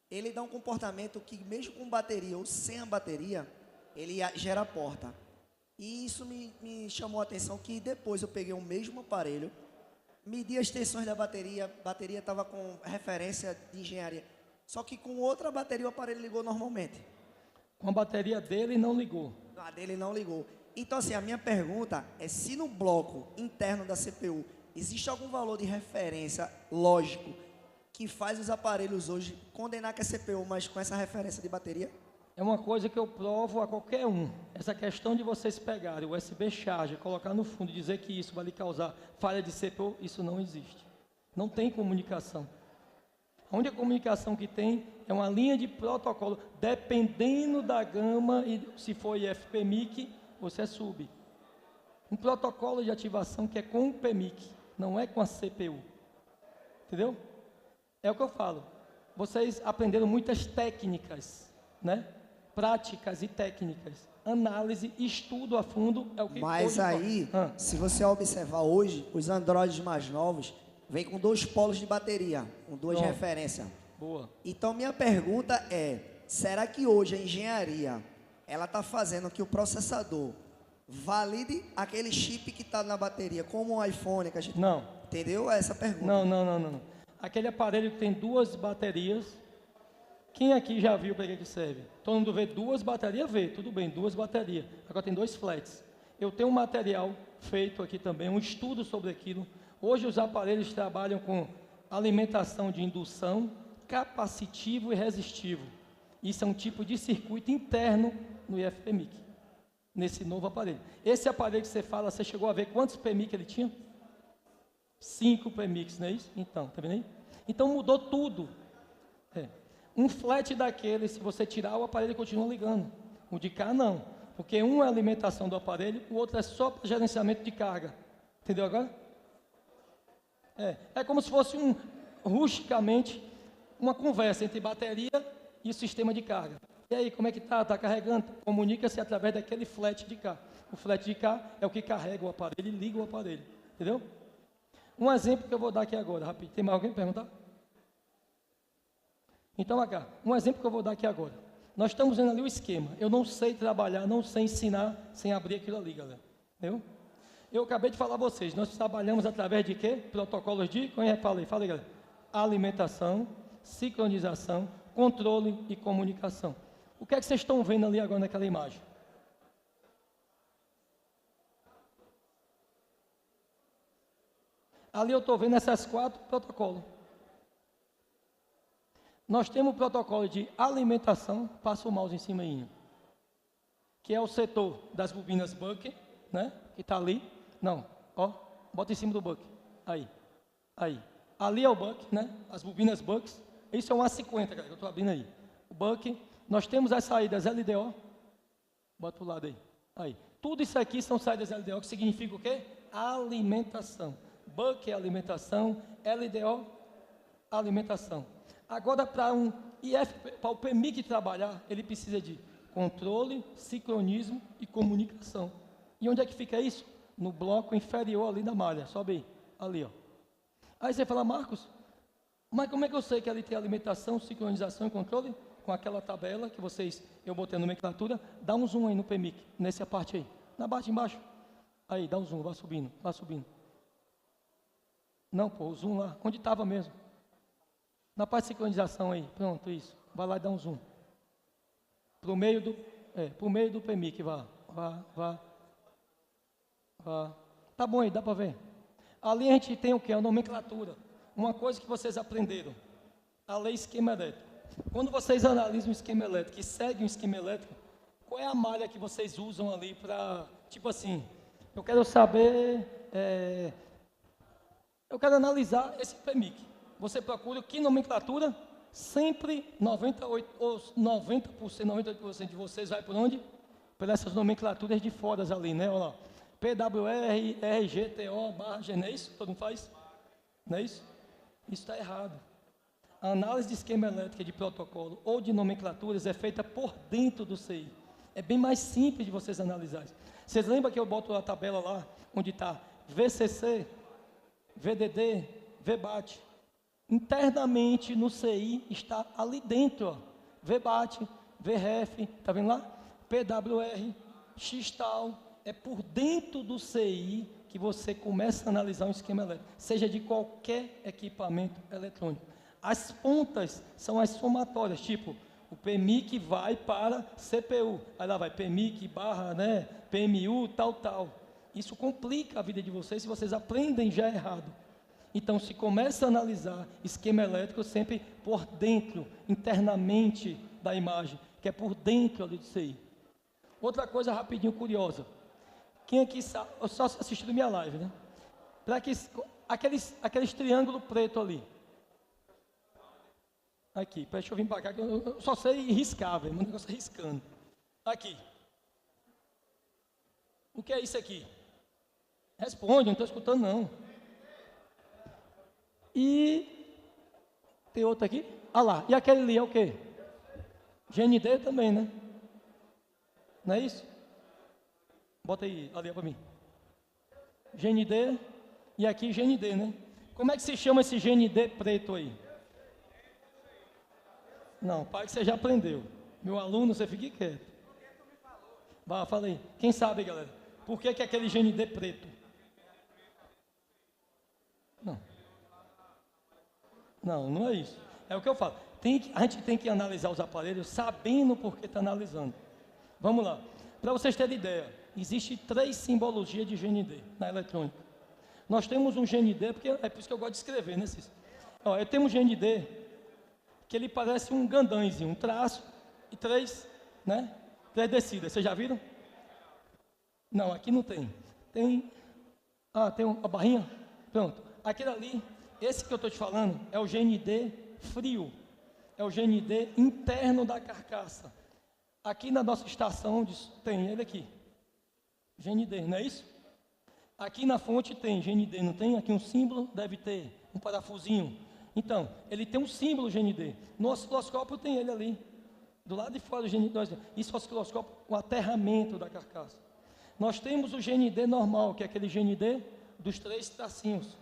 ele dá um comportamento que mesmo com bateria ou sem a bateria, ele gera porta. E isso me chamou a atenção que depois eu peguei o mesmo aparelho, medi as tensões da bateria, a bateria estava com referência de engenharia, só que com outra bateria o aparelho ligou normalmente. Com a bateria dele não ligou. A dele não ligou. Então assim, a minha pergunta é se no bloco interno da CPU existe algum valor de referência lógico que faz os aparelhos hoje condenar que é CPU, mas com essa referência de bateria? É uma coisa que eu provo a qualquer um. Essa questão de vocês pegarem o USB charger, colocar no fundo e dizer que isso vai lhe causar falha de CPU, isso não existe. Não tem comunicação. A única comunicação que tem é uma linha de protocolo, dependendo da gama, e se for IFPMIC, você é sub. Um protocolo de ativação que é com o PMIC, não é com a CPU. Entendeu? É o que eu falo. Vocês aprenderam muitas técnicas, né? Práticas e técnicas. Análise, estudo a fundo é o que... Mas aí, se você observar hoje, os Androids mais novos vêm com 2 polos de bateria, com 2 referências. Boa. Então, minha pergunta é, será que hoje a engenharia, ela está fazendo que o processador valide aquele chip que está na bateria, como o iPhone que a gente... Não. Entendeu essa pergunta? Não. Aquele aparelho que tem 2 baterias, quem aqui já viu para que serve? Todo mundo vê 2 baterias, tudo bem, 2 baterias. Agora tem 2 flats. Eu tenho um material feito aqui também, um estudo sobre aquilo. Hoje os aparelhos trabalham com alimentação de indução, capacitivo e resistivo. Isso é um tipo de circuito interno no IFPMIC, nesse novo aparelho. Esse aparelho que você fala, você chegou a ver quantos PMIC ele tinha? 5 PMICs, não é isso? Então, tá vendo aí? Então mudou tudo. Um flat daquele, se você tirar, o aparelho continua ligando. O de cá não, porque um é a alimentação do aparelho, o outro é só para gerenciamento de carga. Entendeu agora? É como se fosse rusticamente, uma conversa entre bateria e o sistema de carga. E aí, como é que tá? Tá carregando? Comunica-se através daquele flat de cá. O flat de cá é o que carrega o aparelho e liga o aparelho. Entendeu? Um exemplo que eu vou dar aqui agora, rapidinho. Tem mais alguém perguntar? Então, um exemplo que eu vou dar aqui agora. Nós estamos vendo ali o esquema. Eu não sei trabalhar, não sei ensinar sem abrir aquilo ali, galera. Entendeu? Eu acabei de falar a vocês, nós trabalhamos através de quê? Protocolos de, como é que falei? Fala aí, galera. Alimentação, sincronização, controle e comunicação. O que é que vocês estão vendo ali agora naquela imagem? Ali eu estou vendo essas 4 protocolos. Nós temos o protocolo de alimentação, passa o mouse em cima aí, que é o setor das bobinas Buck, né? Que está ali. Não, ó, bota em cima do Buck. Aí. Ali é o Buck, né? As bobinas Bucks. Isso é um A50, galera, que eu estou abrindo aí. O Buck. Nós temos as saídas LDO. Bota para o lado aí. Aí. Tudo isso aqui são saídas LDO, que significa o quê? Alimentação. Buck é alimentação, LDO, alimentação. Agora, para o PMIC trabalhar, ele precisa de controle, sincronismo e comunicação. E onde é que fica isso? No bloco inferior ali da malha. Sobe aí. Ali, ó. Aí você fala, Marcos, mas como é que eu sei que ali tem alimentação, sincronização e controle? Com aquela tabela que eu botei a nomenclatura, dá um zoom aí no PMIC, nessa parte aí. Na parte embaixo. Aí, dá um zoom, vai subindo. Não, pô, o zoom lá, onde estava mesmo. Na parte de sincronização aí, pronto, isso. Vai lá e dá um zoom. Pro meio do PMIC, vá. Ah, tá bom aí, dá para ver. Ali a gente tem o que? A nomenclatura. Uma coisa que vocês aprenderam. A lei esquema elétrico. Quando vocês analisam o esquema elétrico e seguem o esquema elétrico, qual é a malha que vocês usam ali para, tipo assim, eu quero saber, eu quero analisar esse PMIC. Você procura que nomenclatura? Sempre 98% de vocês vai por onde? Por essas nomenclaturas de fora ali, né? Olha lá. PWR, RGTO, barra, não é isso? Todo mundo faz? Não é isso? Isso está errado. A análise de esquema elétrico de protocolo ou de nomenclaturas é feita por dentro do CI. É bem mais simples de vocês analisarem. Vocês lembram que eu boto a tabela lá, onde está VCC, VDD, VBAT? Internamente no CI está ali dentro, ó. VBAT, VREF, está vendo lá? PWR, XTAL, é por dentro do CI que você começa a analisar um esquema elétrico, seja de qualquer equipamento eletrônico. As pontas são as somatórias, tipo, o PMIC vai para CPU, aí lá vai PMIC barra, né, PMU, tal. Isso complica a vida de vocês se vocês aprendem já errado. Então, se começa a analisar esquema elétrico sempre por dentro, internamente da imagem, que é por dentro ali do CI. Outra coisa rapidinho curiosa. Quem aqui sabe, só assistindo minha live, né? Para que aqueles triângulos preto ali. Aqui, deixa eu vir para cá, que eu só sei riscar, velho, meu negócio é riscando. Aqui. O que é isso aqui? Responde, não estou escutando não. E tem outro aqui? Ah lá, e aquele ali é o quê? GND também, né? Não é isso? Bota aí, ali para mim. GND e aqui GND, né? Como é que se chama esse GND preto aí? Não, pai, que você já aprendeu. Meu aluno, você fique quieto. Vá, fala aí. Quem sabe, galera? Por que é aquele GND preto? Não é isso. É o que eu falo. A gente tem que analisar os aparelhos sabendo por que está analisando. Vamos lá. Para vocês terem ideia, existe 3 simbologias de GND na eletrônica. Nós temos um GND, porque é por isso que eu gosto de escrever, né, Cícero? Eu tenho um GND que ele parece um gandãozinho, um traço e 3 descidas. Vocês já viram? Não, aqui não tem. Tem a barrinha? Pronto. Aquele ali, esse que eu estou te falando, é o GND frio. É o GND interno da carcaça. Aqui na nossa estação tem ele aqui. GND, não é isso? Aqui na fonte tem GND, não tem? Aqui um símbolo, deve ter um parafusinho. Então, ele tem um símbolo GND. No osciloscópio tem ele ali. Do lado de fora do GND. Isso é o osciloscópio, o aterramento da carcaça. Nós temos o GND normal, que é aquele GND dos 3 tracinhos.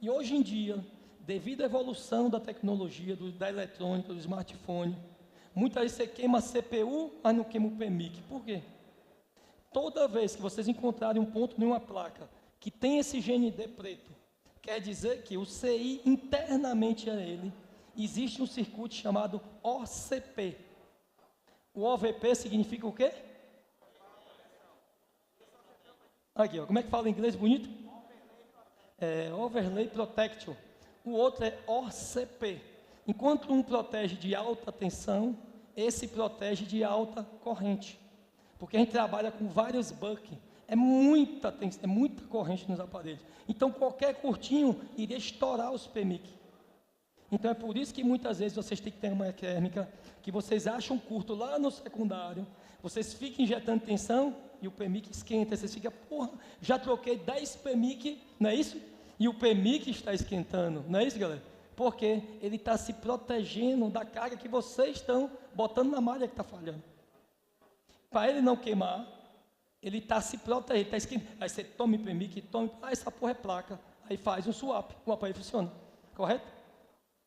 E hoje em dia, devido à evolução da tecnologia, da eletrônica, do smartphone, muitas vezes você queima a CPU, mas não queima o PMIC. Por quê? Toda vez que vocês encontrarem um ponto em uma placa que tem esse GND preto, quer dizer que o CI internamente a ele, existe um circuito chamado OCP. O OVP significa o quê? Aqui, ó, como é que fala em inglês bonito? Overlay Protection. O outro é OCP. Enquanto um protege de alta tensão, esse protege de alta corrente. Porque a gente trabalha com vários bucks. É muita corrente nos aparelhos. Então, qualquer curtinho iria estourar os PMIC. Então, é por isso que muitas vezes vocês têm que ter uma térmica que vocês acham curto lá no secundário, vocês ficam injetando tensão e o PMIC esquenta. Vocês ficam, porra, já troquei 10 PMIC, não é isso? E o PMIC está esquentando, não é isso, galera? Porque ele está se protegendo da carga que vocês estão botando na malha que está falhando. Para ele não queimar, ele está se protegendo, está esquentando. Aí você toma o PMIC, essa porra é placa. Aí faz um swap, o aparelho funciona. Correto?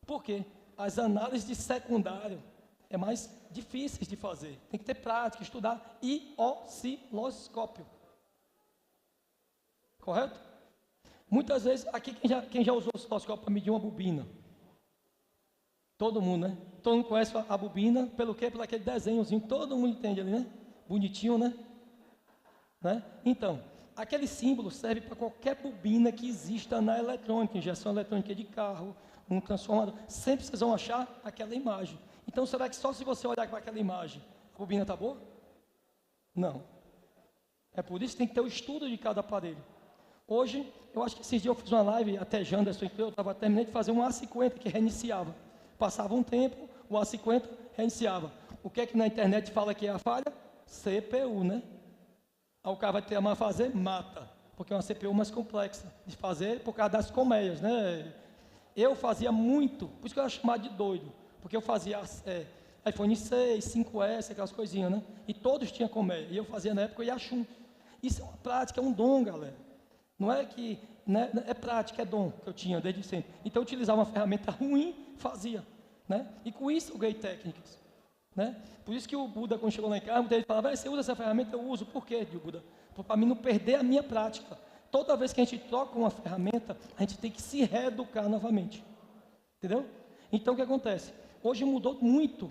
Por quê? As análises de secundário é mais difíceis de fazer. Tem que ter prática, estudar e osciloscópio. Correto? Muitas vezes, aqui quem já usou osciloscópio para medir uma bobina? Todo mundo, né? Todo mundo conhece a bobina, pelo quê? Pelo aquele desenhozinho, todo mundo entende ali, né? Bonitinho, né? Então, aquele símbolo serve para qualquer bobina que exista na eletrônica, injeção eletrônica de carro, um transformador, sempre vocês vão achar aquela imagem. Então, será que só se você olhar para aquela imagem, a bobina está boa? Não. É por isso que tem que ter o estudo de cada aparelho. Hoje, eu acho que esses dias eu fiz uma live, até Janderson, eu estava terminando de fazer um A50 que reiniciava. Passava um tempo, o A50 reiniciava. O que é que na internet fala que é a falha? CPU, né? Aí o cara vai ter a fazer, mata. Porque é uma CPU mais complexa de fazer por causa das colmeias, né? Eu fazia muito, por isso que eu era chamado de doido. Porque eu fazia iPhone 6, 5S, aquelas coisinhas, né? E todos tinham colmeia. E eu fazia na época o Yachum. Isso é uma prática, é um dom, galera. Não é que... Né, é prática, é dom que eu tinha desde sempre. Então eu utilizava uma ferramenta ruim, fazia. Né? E com isso eu ganhei técnicas. Né? Por isso que o Buda, quando chegou lá em casa, muita gente falava, você usa essa ferramenta? Eu uso. Por quê, Buda? Para mim não perder a minha prática. Toda vez que a gente troca uma ferramenta, a gente tem que se reeducar novamente. Entendeu? Então o que acontece? Hoje mudou muito.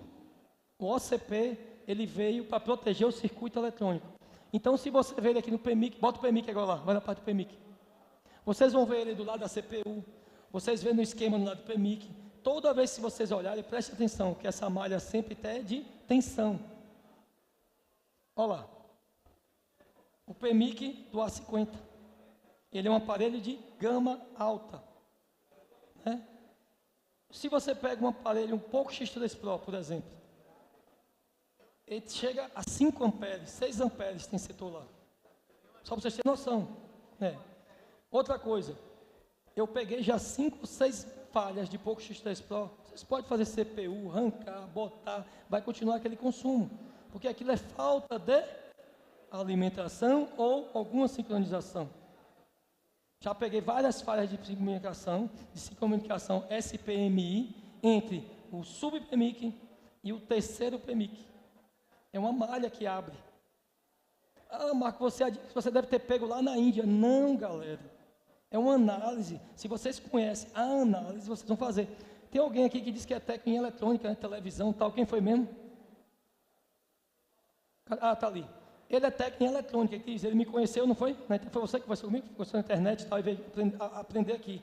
O OCP, ele veio para proteger o circuito eletrônico. Então se você ver ele aqui no PMIC, bota o PMIC agora lá, vai na parte do PMIC. Vocês vão ver ele do lado da CPU, vocês vêem no esquema do lado do PMIC. Toda vez que vocês olharem, preste atenção, que essa malha sempre é de tensão. Olha lá. O PMIC do A50. Ele é um aparelho de gama alta. Né? Se você pega um aparelho um pouco X3 Pro, por exemplo, ele chega a 5 amperes, 6 amperes tem setor lá. Só para vocês terem noção. Né? Outra coisa, eu peguei já 5, 6 falhas de pouco X3 Pro. Vocês podem fazer CPU, arrancar, botar, vai continuar aquele consumo. Porque aquilo é falta de alimentação ou alguma sincronização. Já peguei várias falhas de comunicação SPMI entre o sub-PMIC e o terceiro PMIC. É uma malha que abre. Ah, Marco, você deve ter pego lá na Índia. Não, galera. É uma análise. Se vocês conhecem a análise, vocês vão fazer. Tem alguém aqui que diz que é técnico em eletrônica, né, televisão, tal. Quem foi mesmo? Ah, tá ali. Ele é técnico em eletrônica. Ele me conheceu, não foi? Foi você que conversou comigo? Conversou na internet e tal, e veio aprender aqui.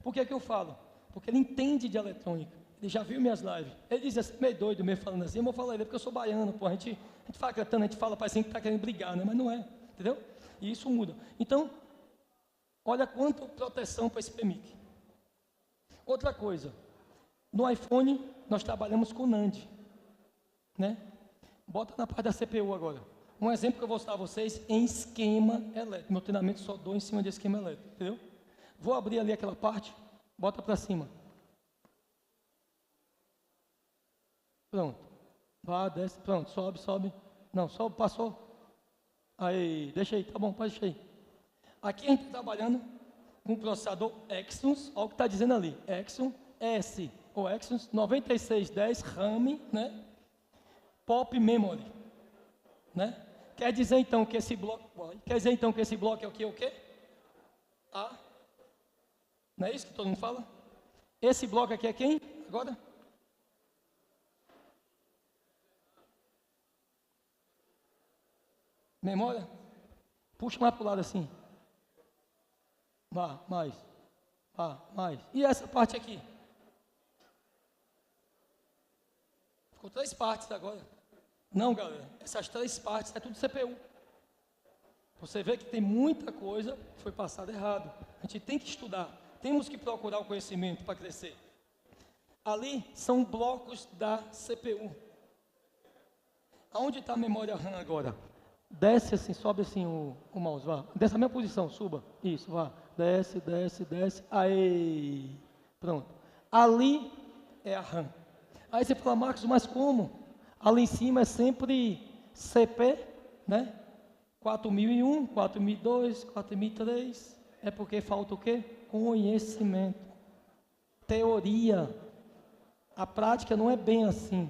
Por que eu falo? Porque ele entende de eletrônica. Ele já viu minhas lives. Ele diz assim, meio doido, meio falando assim. Eu vou falar ele porque eu sou baiano, pô. A gente fala cantando, a gente fala parecendo que está querendo brigar, né? Mas não é. Entendeu? E isso muda. Então, olha quanto proteção para esse PMIC. Outra coisa, no iPhone nós trabalhamos com NAND, né? Bota na parte da CPU agora. Um exemplo que eu vou mostrar a vocês em esquema elétrico. Meu treinamento só dou em cima de esquema elétrico, entendeu? Vou abrir ali aquela parte, bota para cima. Pronto. Vá, desce, pronto, sobe, sobe. Não, sobe, passou. Aí, deixa aí, tá bom, pode deixar aí. Aqui a gente está trabalhando com o processador Exynos, olha o que está dizendo ali, Exynos S, ou Exynos 9610 RAM, né? Pop Memory, né? Quer dizer então que esse bloco é o quê? A. Não é isso que todo mundo fala? Esse bloco aqui é quem? Agora? Memória? Puxa mais para o lado assim. Vá, mais. Vá, mais. E essa parte aqui? Ficou 3 partes agora. Não, galera. Essas 3 partes é tudo CPU. Você vê que tem muita coisa que foi passada errado. A gente tem que estudar. Temos que procurar o conhecimento para crescer. Ali são blocos da CPU. Aonde está a memória RAM agora? Desce assim, sobe assim o mouse, vá. Dessa mesma posição, suba. Isso, vá. Desce, desce, desce. Aí, pronto. Ali é a RAM. Aí você fala, Marcos, mas como? Ali em cima é sempre CP, né? 4001, 4002, 4003. É porque falta o quê? Conhecimento. Teoria. A prática não é bem assim.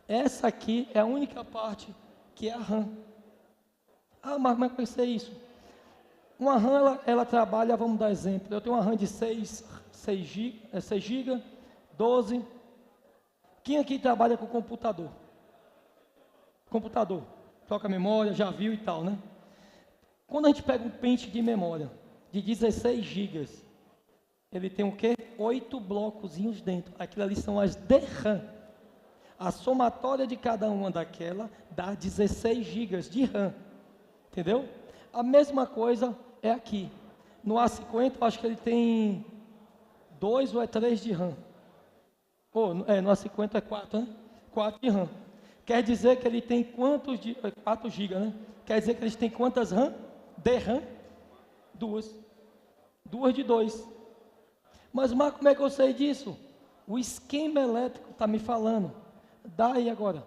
Essa aqui é a única parte que é a RAM. Ah, mas como é que vai ser isso? Uma RAM, ela trabalha, vamos dar exemplo. Eu tenho uma RAM de 6 GB, 12. Quem aqui trabalha com computador? Computador. Troca memória, já viu e tal, né? Quando a gente pega um pente de memória de 16 GB, ele tem o quê? 8 blocozinhos dentro. Aquilo ali são as DRAM. A somatória de cada uma daquela dá 16 GB de RAM. Entendeu? A mesma coisa é aqui. No A50, eu acho que ele tem 2 ou 3 de RAM. No A50 é 4, né? 4 de RAM. Quer dizer que ele tem quantos de... 4 GB, né? Quer dizer que eles têm quantas RAM? DRAM? 2. 2 de 2. Mas, Marco, como é que eu sei disso? O esquema elétrico está me falando. Daí agora.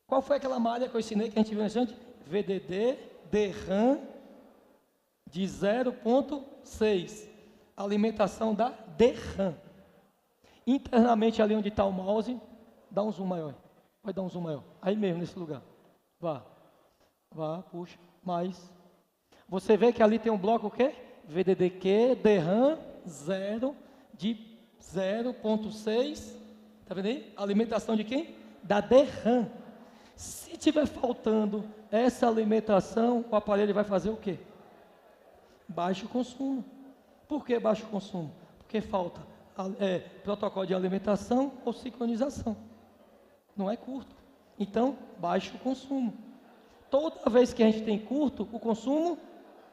Qual foi aquela malha que eu ensinei que a gente viu antes? VDD, DRAM de 0.6. Alimentação da DRAM. Internamente ali onde está o mouse, dá um zoom maior. Vai dar um zoom maior. Aí mesmo, nesse lugar. Vá, puxa, mais. Você vê que ali tem um bloco o quê? VDDQ, DRAM, 0 de 0.6. Está vendo aí? Alimentação de quem? Da DRAM. Se tiver faltando essa alimentação, o aparelho vai fazer o quê? Baixo consumo. Por que baixo consumo? Porque falta protocolo de alimentação ou sincronização. Não é curto. Então, baixo consumo. Toda vez que a gente tem curto, o consumo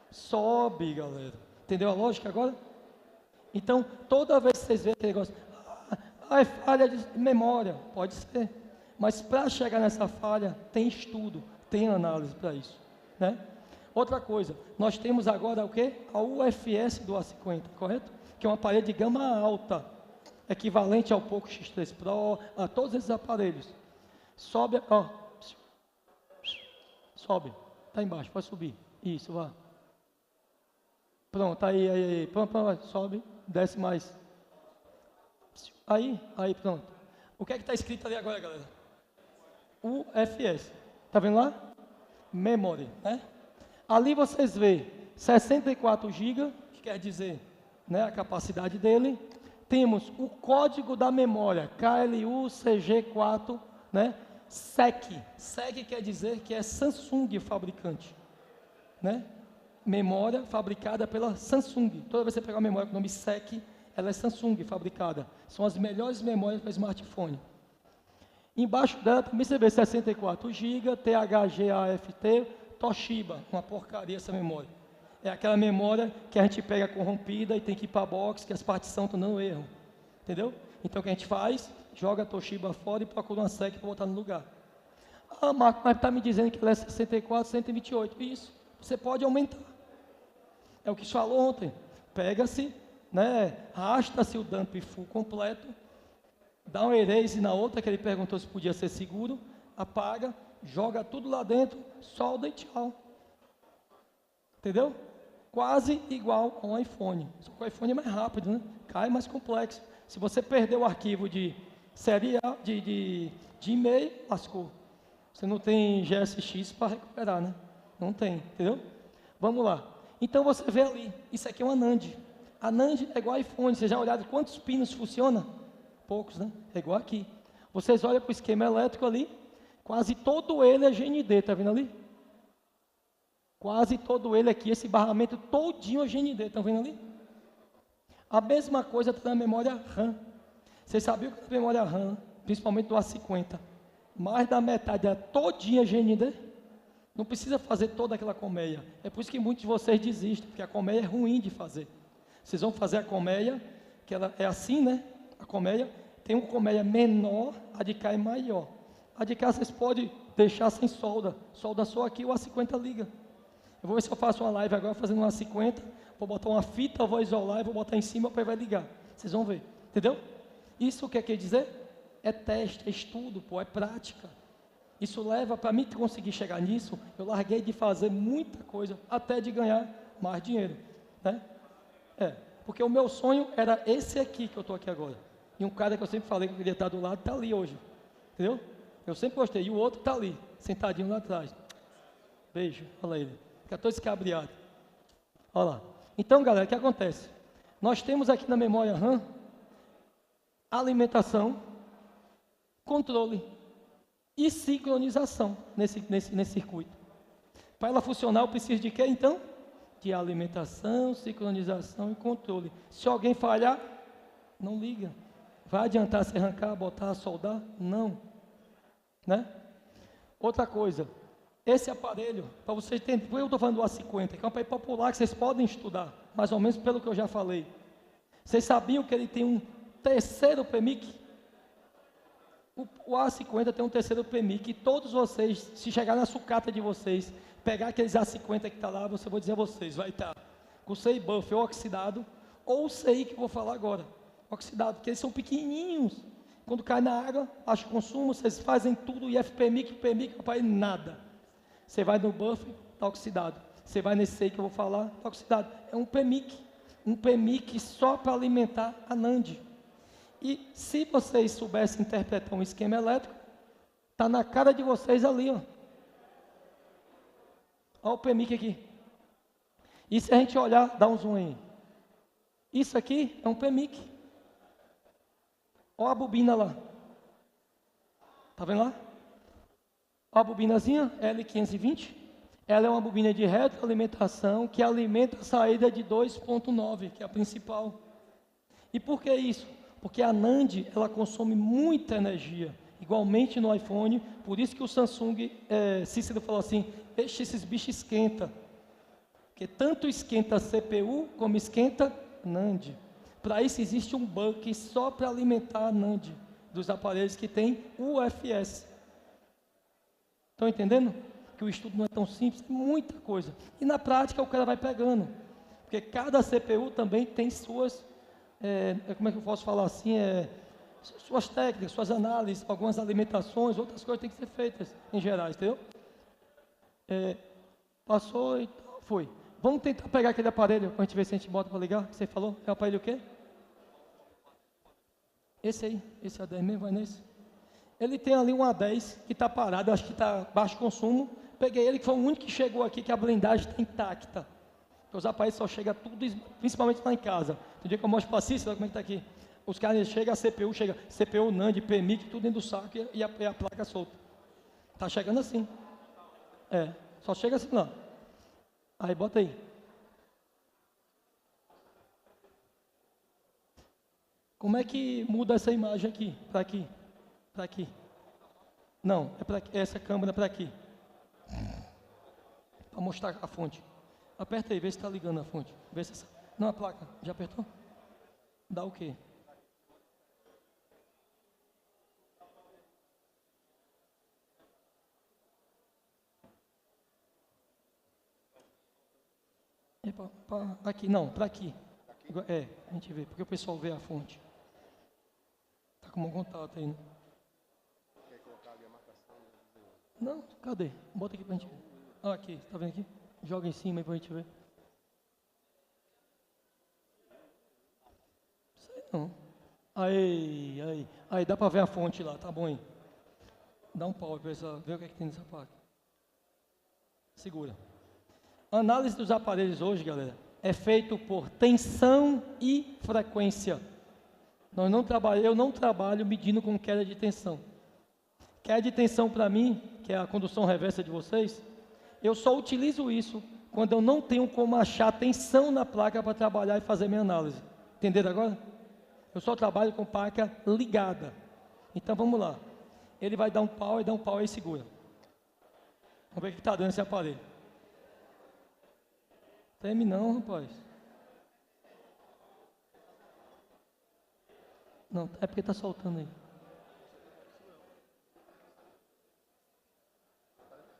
sobe, galera. Entendeu a lógica agora? Então, toda vez que vocês veem aquele negócio, é falha de memória, pode ser. Mas para chegar nessa falha, tem estudo, tem análise para isso, né? Outra coisa, nós temos agora o quê? A UFS do A50, correto? Que é um aparelho de gama alta, equivalente ao Poco X3 Pro, a todos esses aparelhos. Sobe, sobe, tá embaixo, pode subir, isso, vá. Pronto, aí, pronto, sobe, desce mais. Aí, pronto. O que é que está escrito ali agora, galera? UFS, tá vendo lá? Memory, né? Ali vocês veem 64 GB, que quer dizer, né, a capacidade dele. Temos o código da memória, KLU-CG4, né? SEC. SEC quer dizer que é Samsung fabricante, né? Memória fabricada pela Samsung. Toda vez que você pegar uma memória com o nome SEC, ela é Samsung fabricada. São as melhores memórias para smartphone. Embaixo dela também você vê 64 GB, THGAFT, Toshiba, uma porcaria essa memória. É aquela memória que a gente pega corrompida e tem que ir para a box, que as partições estão dando erro. Entendeu? Então o que a gente faz? Joga a Toshiba fora e procura uma SEC para botar no lugar. Ah, Marco, mas está me dizendo que ela é 64, 128. Isso, você pode aumentar. É o que se falou ontem. Pega-se, né, arrasta-se o dump full completo, dá um erase na outra, que ele perguntou se podia ser seguro, apaga, joga tudo lá dentro, solda e tchau. Entendeu? Quase igual ao iPhone. Só que o iPhone é mais rápido, né? Cai mais complexo. Se você perder o arquivo de serial, de e-mail, lascou. Você não tem GSX para recuperar, né? Não tem, entendeu? Vamos lá. Então você vê ali, isso aqui é uma NAND. A NAND é igual ao iPhone. Vocês já olharam quantos pinos funciona? Poucos, né? É igual aqui. Vocês olham para o esquema elétrico ali, quase todo ele é GND, tá vendo ali? Quase todo ele aqui, esse barramento todinho é GND, estão vendo ali? A mesma coisa está na memória RAM. Vocês sabiam que a memória RAM, principalmente do A50, mais da metade é todinha GND? Não precisa fazer toda aquela colmeia. É por isso que muitos de vocês desistem, porque a colmeia é ruim de fazer. Vocês vão fazer a colmeia, que ela é assim, né? A colmeia tem uma colmeia menor, a de cá é maior. A de cá vocês podem deixar sem solda. Solda só aqui, o A50 liga. Eu vou ver se eu faço uma live agora fazendo uma A50, vou botar uma fita, vou isolar e vou botar em cima para ele vai ligar. Vocês vão ver, entendeu? Isso o que quer dizer? É teste, é estudo, pô, é prática. Isso leva, para mim conseguir chegar nisso, eu larguei de fazer muita coisa, até de ganhar mais dinheiro, né? Porque o meu sonho era esse aqui que eu estou aqui agora. E um cara que eu sempre falei que eu queria estar do lado, está ali hoje, entendeu? Eu sempre gostei, e o outro está ali, sentadinho lá atrás. Beijo, olha ele, fica todo escabriado. Olha lá. Então, galera, o que acontece? Nós temos aqui na memória RAM, alimentação, controle e sincronização nesse circuito. Para ela funcionar, eu preciso de quê, então? De alimentação, sincronização e controle. Se alguém falhar, não liga. Vai adiantar se arrancar, botar, soldar? Não. Né? Outra coisa, esse aparelho, para vocês entenderem, eu estou falando do A50, que é um aparelho popular que vocês podem estudar, mais ou menos pelo que eu já falei. Vocês sabiam que ele tem um terceiro PMIC? O A50 tem um terceiro PMIC, e todos vocês, se chegar na sucata de vocês, pegar aqueles A50 que está lá, eu vou dizer a vocês, vai estar com CI buff ou oxidado, ou o CI que eu vou falar agora, oxidado, porque eles são pequenininhos. Quando cai na água, baixo consumo, vocês fazem tudo, IFPMIC, PMIC, papai, nada. Você vai no buff, está oxidado. Você vai nesse CI que eu vou falar, está oxidado. É um PMIC só para alimentar a NAND. E se vocês soubessem interpretar um esquema elétrico, está na cara de vocês ali, ó. Olha o PMIC aqui. E se a gente olhar, dá um zoom aí. Isso aqui é um PMIC. Olha a bobina lá. Está vendo lá? Olha a bobinazinha, L520. Ela é uma bobina de retroalimentação que alimenta a saída de 2.9, que é a principal. E por que isso? Porque a NAND, ela consome muita energia, igualmente no iPhone, por isso que o Samsung, Cícero falou assim, esses bichos esquenta, porque tanto esquenta a CPU, como esquenta NAND. Para isso existe um buck só para alimentar a NAND, dos aparelhos que tem UFS. Estão entendendo? Que o estudo não é tão simples, tem muita coisa. E na prática o cara vai pegando, porque cada CPU também tem suas... como é que eu posso falar assim, suas técnicas, suas análises, algumas alimentações, outras coisas têm que ser feitas em geral, entendeu? Passou e foi. Vamos tentar pegar aquele aparelho, para a gente ver se a gente bota para ligar, que você falou, é o aparelho o quê? Esse aí, esse A10 mesmo, vai nesse. Ele tem ali um A10 que está parado, eu acho que está baixo consumo, peguei ele, que foi o único que chegou aqui, que a blindagem está intacta. Os aparelhos só chegam tudo, principalmente lá em casa. Tem dia que eu mostro para Cícero, como é que está aqui. Os caras chegam, a CPU, NAND, PMIC, tudo dentro do saco e a placa solta. Está chegando assim. Só chega assim lá. Aí, bota aí. Como é que muda essa imagem aqui? Para aqui. Para aqui. Não, é para essa câmera para aqui. Para mostrar a fonte. Aperta aí, vê se está ligando a fonte. Vê se não, a placa. Já apertou? Dá o quê? Aqui, não, para aqui. A gente vê, porque o pessoal vê a fonte. Está com um contato aí, né? Quer colocar ali a marcação? Não, cadê? Bota aqui para a gente ver. Aqui, está vendo aqui? Joga em cima aí para a gente ver. Sei não. Aí, dá para ver a fonte lá, tá bom aí. Dá um pau aí para ver o que é que tem nessa placa. Segura. A análise dos aparelhos hoje, galera, é feito por tensão e frequência. Eu não trabalho medindo com queda de tensão. Queda de tensão para mim, que é a condução reversa de vocês, eu só utilizo isso quando eu não tenho como achar tensão na placa para trabalhar e fazer minha análise. Entenderam agora? Eu só trabalho com placa ligada. Então vamos lá. Ele vai dar um pau e segura. Vamos ver o que está dando esse aparelho. Treme não, rapaz. Não, é porque está soltando aí.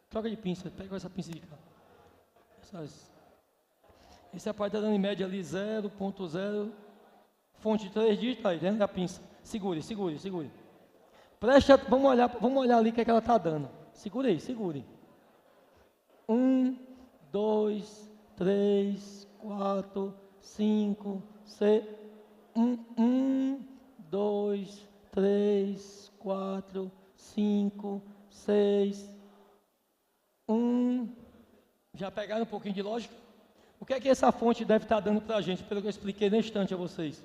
Troca de pinça, pega essa pinça de cá. Esse aparelho está dando em média ali 0.0. Fonte de 3 dígitos, aí dentro da pinça. Segure. Vamos olhar ali o que é que ela está dando. Segure aí, segure. 1, 2, 3, 4, 5, 6. 1, 2, 3, 4, 5, 6. Já pegaram um pouquinho de lógica? O que é que essa fonte deve estar dando para a gente, pelo que eu expliquei na instante a vocês?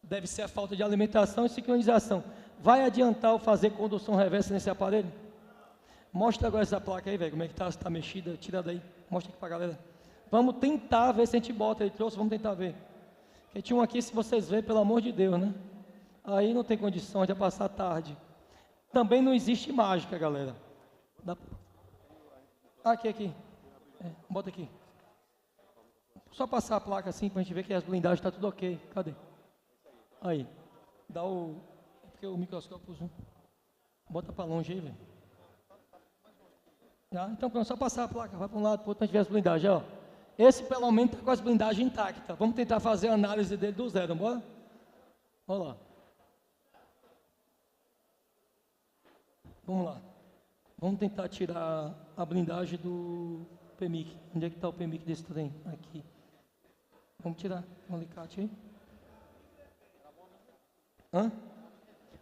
Deve ser a falta de alimentação e sincronização. Vai adiantar eu fazer condução reversa nesse aparelho? Mostra agora essa placa aí, velho, como é que tá, se tá mexida, tira daí, mostra aqui pra galera. Vamos tentar ver se a gente bota, ele trouxe, vamos tentar ver. Porque tinha um aqui, se vocês verem, pelo amor de Deus, né? Aí não tem condição de passar tarde. Também não existe mágica, galera. Aqui. Bota aqui. Só passar a placa assim, pra gente ver que as blindagens tá tudo ok. Cadê? Aí. Dá o... É porque o microscópio zoom. Bota pra longe aí, velho. Então pronto, só passar a placa, vai para um lado, para o outro, para a gente ver as blindagens, ó. Esse pelo menos está com as blindagens intactas. Vamos tentar fazer a análise dele do zero, bora? Olha lá. Vamos lá. Vamos tentar tirar a blindagem do PMIC. Onde é que está o PMIC desse trem? Aqui. Vamos tirar um alicate aí. Hã?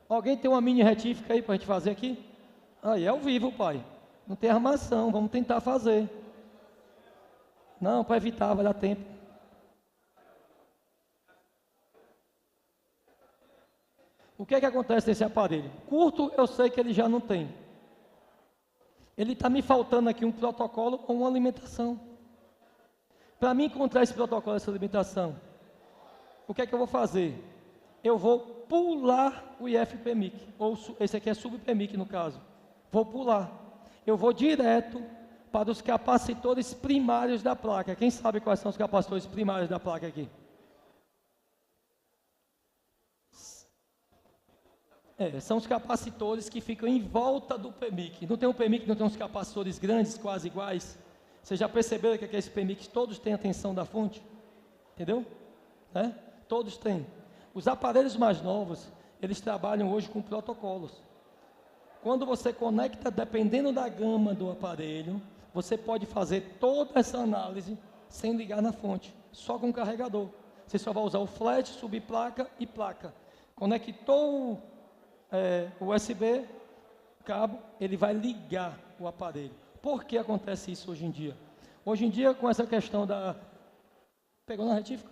Alguém tem uma mini retífica aí para a gente fazer aqui? Aí é ao vivo, pai. Não tem armação, vamos tentar fazer. Não, para evitar, vai dar tempo. O que é que acontece nesse aparelho? Curto, eu sei que ele já não tem. Ele está me faltando aqui um protocolo ou uma alimentação. Para mim encontrar esse protocolo, essa alimentação, o que é que eu vou fazer? Eu vou pular o IFPMIC, ou esse aqui é sub-PMIC no caso. Vou pular. Eu vou direto para os capacitores primários da placa. Quem sabe quais são os capacitores primários da placa aqui? São os capacitores que ficam em volta do PMIC. Não tem um PMIC, não tem uns capacitores grandes, quase iguais? Vocês já perceberam que aqueles PMICs todos têm a tensão da fonte? Entendeu? Todos têm. Os aparelhos mais novos, eles trabalham hoje com protocolos. Quando você conecta, dependendo da gama do aparelho, você pode fazer toda essa análise sem ligar na fonte, só com o carregador. Você só vai usar o flash, subplaca e placa. Conectou o USB, cabo, ele vai ligar o aparelho. Por que acontece isso hoje em dia? Hoje em dia, com essa questão da... Pegou na retífica?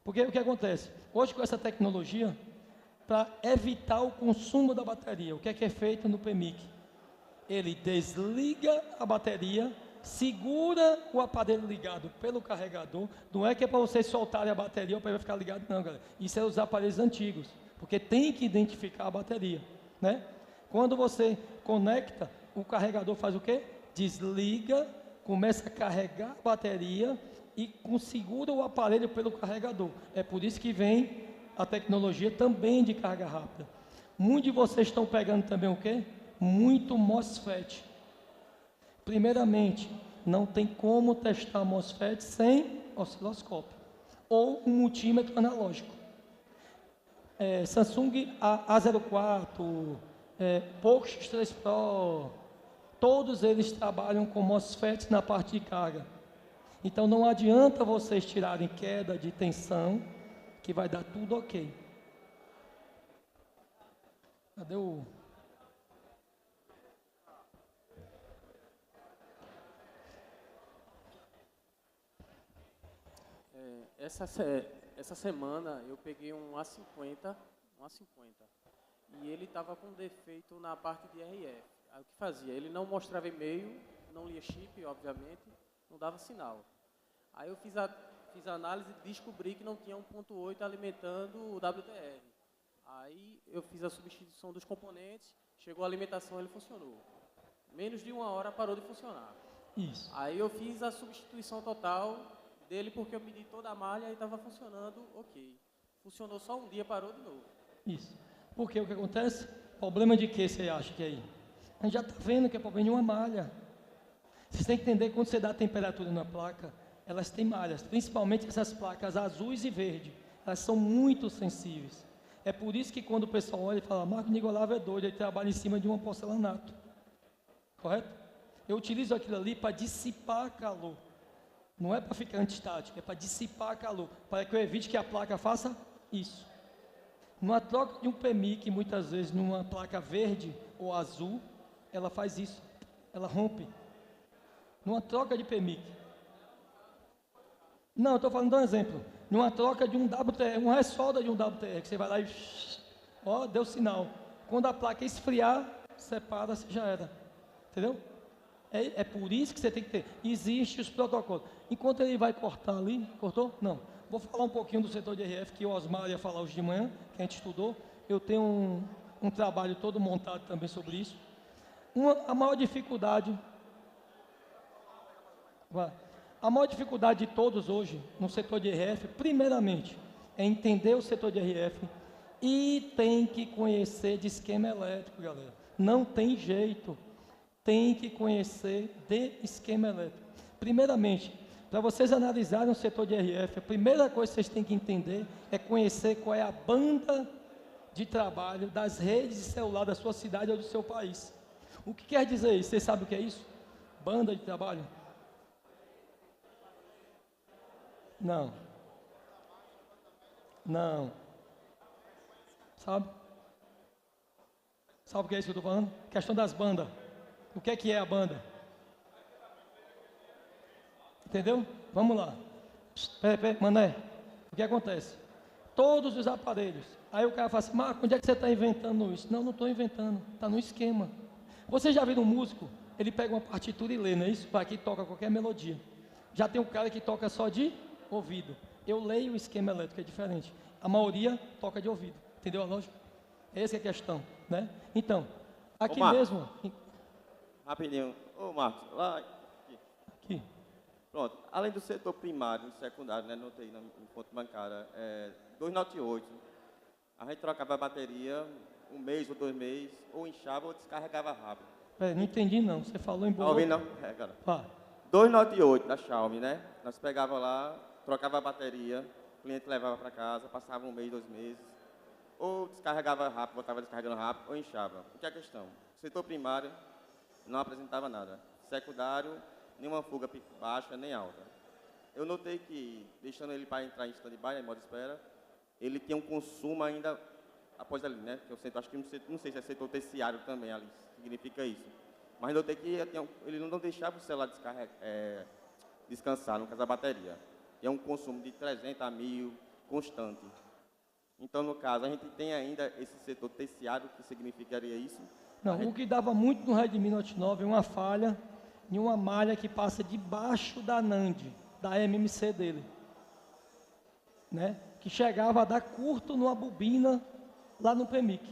Porque o que acontece? Hoje, com essa tecnologia, para evitar o consumo da bateria, o que é feito no PMIC? Ele desliga a bateria, segura o aparelho ligado pelo carregador. Não é que é para vocês soltarem a bateria ou para ele ficar ligado, não, galera. Isso é os aparelhos antigos, porque tem que identificar a bateria, né? Quando você conecta, o carregador faz o quê? Desliga, começa a carregar a bateria e segura o aparelho pelo carregador. É por isso que vem a tecnologia também de carga rápida. Muitos de vocês estão pegando também o quê? Muito MOSFET. Primeiramente, não tem como testar MOSFET sem osciloscópio ou um multímetro analógico. Samsung A04, Poco X3 Pro, todos eles trabalham com MOSFET na parte de carga. Então não adianta vocês tirarem queda de tensão, que vai dar tudo ok. Cadê o... Essa semana eu peguei um A50, e ele estava com defeito na parte de RF. Aí o que fazia? Ele não mostrava e-mail, não lia chip, obviamente, não dava sinal. Aí eu fiz a análise e descobri que não tinha 1.8 alimentando o WDR. Aí eu fiz a substituição dos componentes, chegou a alimentação, ele funcionou. Menos de 1 hora parou de funcionar. Isso. Aí eu fiz a substituição total dele porque eu pedi toda a malha e estava funcionando ok. Funcionou só um dia, parou de novo. Isso. Porque o que acontece? Problema de que você acha que é aí? A gente já está vendo que é problema de uma malha. Vocês têm que entender que quando você dá temperatura na placa, elas têm malhas, principalmente essas placas azuis e verde. Elas são muito sensíveis. É por isso que quando o pessoal olha e fala, Marco Nigolava é doido, ele trabalha em cima de um porcelanato. Correto? Eu utilizo aquilo ali para dissipar calor. Não é para ficar antistático, é para dissipar calor, para que eu evite que a placa faça isso. Numa troca de um PMIC, muitas vezes numa placa verde ou azul, ela faz isso, ela rompe. Numa troca de PMIC. Não, eu estou falando de um exemplo. Numa troca de um WTR, uma ressolda de um WTR, que você vai lá e... deu sinal. Quando a placa esfriar, separa-se, já era. Entendeu? É por isso que você tem que ter. Existem os protocolos. Enquanto ele vai cortar ali, cortou? Não. Vou falar um pouquinho do setor de RF, que o Osmar ia falar hoje de manhã, que a gente estudou. Eu tenho um trabalho todo montado também sobre isso. A maior dificuldade... A maior dificuldade de todos hoje, no setor de RF, primeiramente, é entender o setor de RF e tem que conhecer de esquema elétrico, galera. Não tem jeito. Tem que conhecer de esquema elétrico. Primeiramente, para vocês analisarem o setor de RF, a primeira coisa que vocês têm que entender é conhecer qual é a banda de trabalho das redes de celular da sua cidade ou do seu país. O que quer dizer isso? Vocês sabem o que é isso? Banda de trabalho? Não. Não. Sabe? Sabe o que é isso que eu estou falando? Questão das bandas. O que é a banda? Entendeu? Vamos lá. Peraí, Mané. O que acontece? Todos os aparelhos. Aí o cara fala assim, Marco, onde é que você está inventando isso? Não estou inventando. Está no esquema. Você já viu um músico? Ele pega uma partitura e lê, não é isso? Para que toca qualquer melodia. Já tem um cara que toca só de ouvido. Eu leio o esquema elétrico, é diferente. A maioria toca de ouvido. Entendeu a lógica? Essa é a questão, né? Então, aqui mesmo... Rapidinho. Ô, Marcos, lá... Aqui. Pronto. Além do setor primário e secundário, né, notei na fonte bancária, 2 Note 8, a gente trocava a bateria um mês ou 2 meses, ou inchava ou descarregava rápido. Não entendi não, você falou em boa... Tá ouvindo não? Cara. Ah. 2 Note 8 da Xiaomi, né? Nós pegava lá, trocava a bateria, o cliente levava para casa, passava um mês, 2 meses, ou descarregava rápido, voltava descarregando rápido, ou inchava. O que é a questão? O setor primário não apresentava nada. Secundário, nenhuma fuga baixa nem alta. Eu notei que, deixando ele para entrar em stand-by, em modo espera, ele tinha um consumo ainda após ali, né? Que eu acho que não sei se é setor terciário também ali, significa isso. Mas notei que ele não deixava o celular descansar, no caso a bateria. E é um consumo de 300 a 1000 constante. Então, no caso, a gente tem ainda esse setor terciário, que significaria isso? Não, o que dava muito no Redmi Note 9 é uma falha em uma malha que passa debaixo da NAND, da MMC dele, né? Que chegava a dar curto numa bobina lá no PMIC.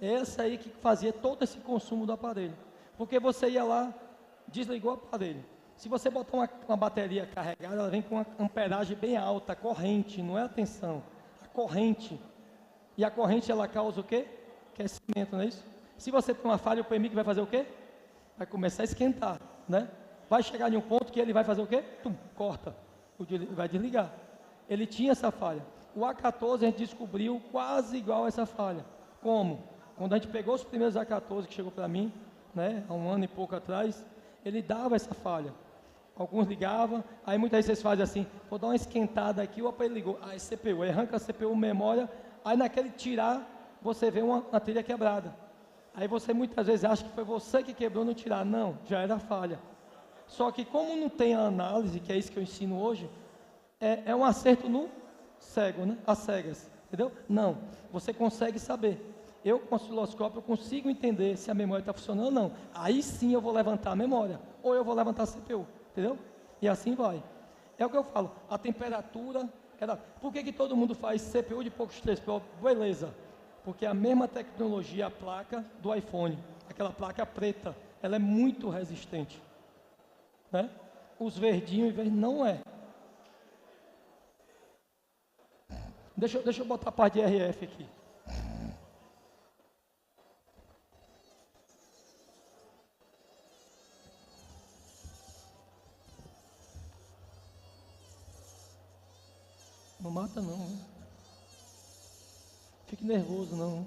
Essa aí que fazia todo esse consumo do aparelho. Porque você ia lá, desligou o aparelho. Se você botar uma bateria carregada, ela vem com uma amperagem bem alta, corrente, não é a tensão, a corrente. E a corrente, ela causa o quê? Aquecimento, não é isso? Se você tem uma falha, o PMIC vai fazer o quê? Vai começar a esquentar, né? Vai chegar em um ponto que ele vai fazer o quê? Corta, vai desligar. Ele tinha essa falha. O A14 a gente descobriu quase igual a essa falha. Como? Quando a gente pegou os primeiros A14 que chegou para mim, né, há um ano e pouco atrás, ele dava essa falha. Alguns ligavam, aí muitas vezes vocês fazem assim, vou dar uma esquentada aqui, o aparelho ligou, aí CPU, aí arranca a CPU, memória, aí naquele tirar, você vê uma trilha quebrada. Aí você muitas vezes acha que foi você que quebrou no tirar. Não, já era falha. Só que como não tem a análise, que é isso que eu ensino hoje, é um acerto no cego, né? Às cegas, entendeu? Não, você consegue saber. Eu com o osciloscópio eu consigo entender se a memória está funcionando ou não. Aí sim eu vou levantar a memória, ou eu vou levantar a CPU, entendeu? E assim vai. É o que eu falo, a temperatura... Por que todo mundo faz CPU de poucos três? Beleza. Porque a mesma tecnologia, a placa do iPhone, aquela placa preta, ela é muito resistente, né? Os verdinhos não é. Deixa eu botar a parte de RF aqui. Não mata não, hein? Fique nervoso não.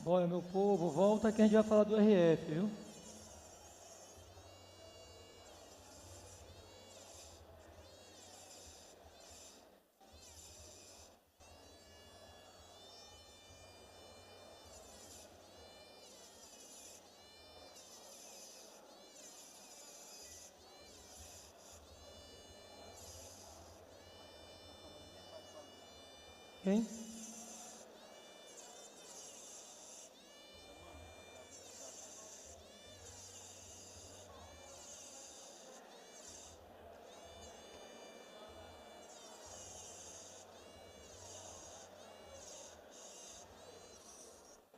Bora, meu povo, volta que a gente vai falar do RF, viu? Quem?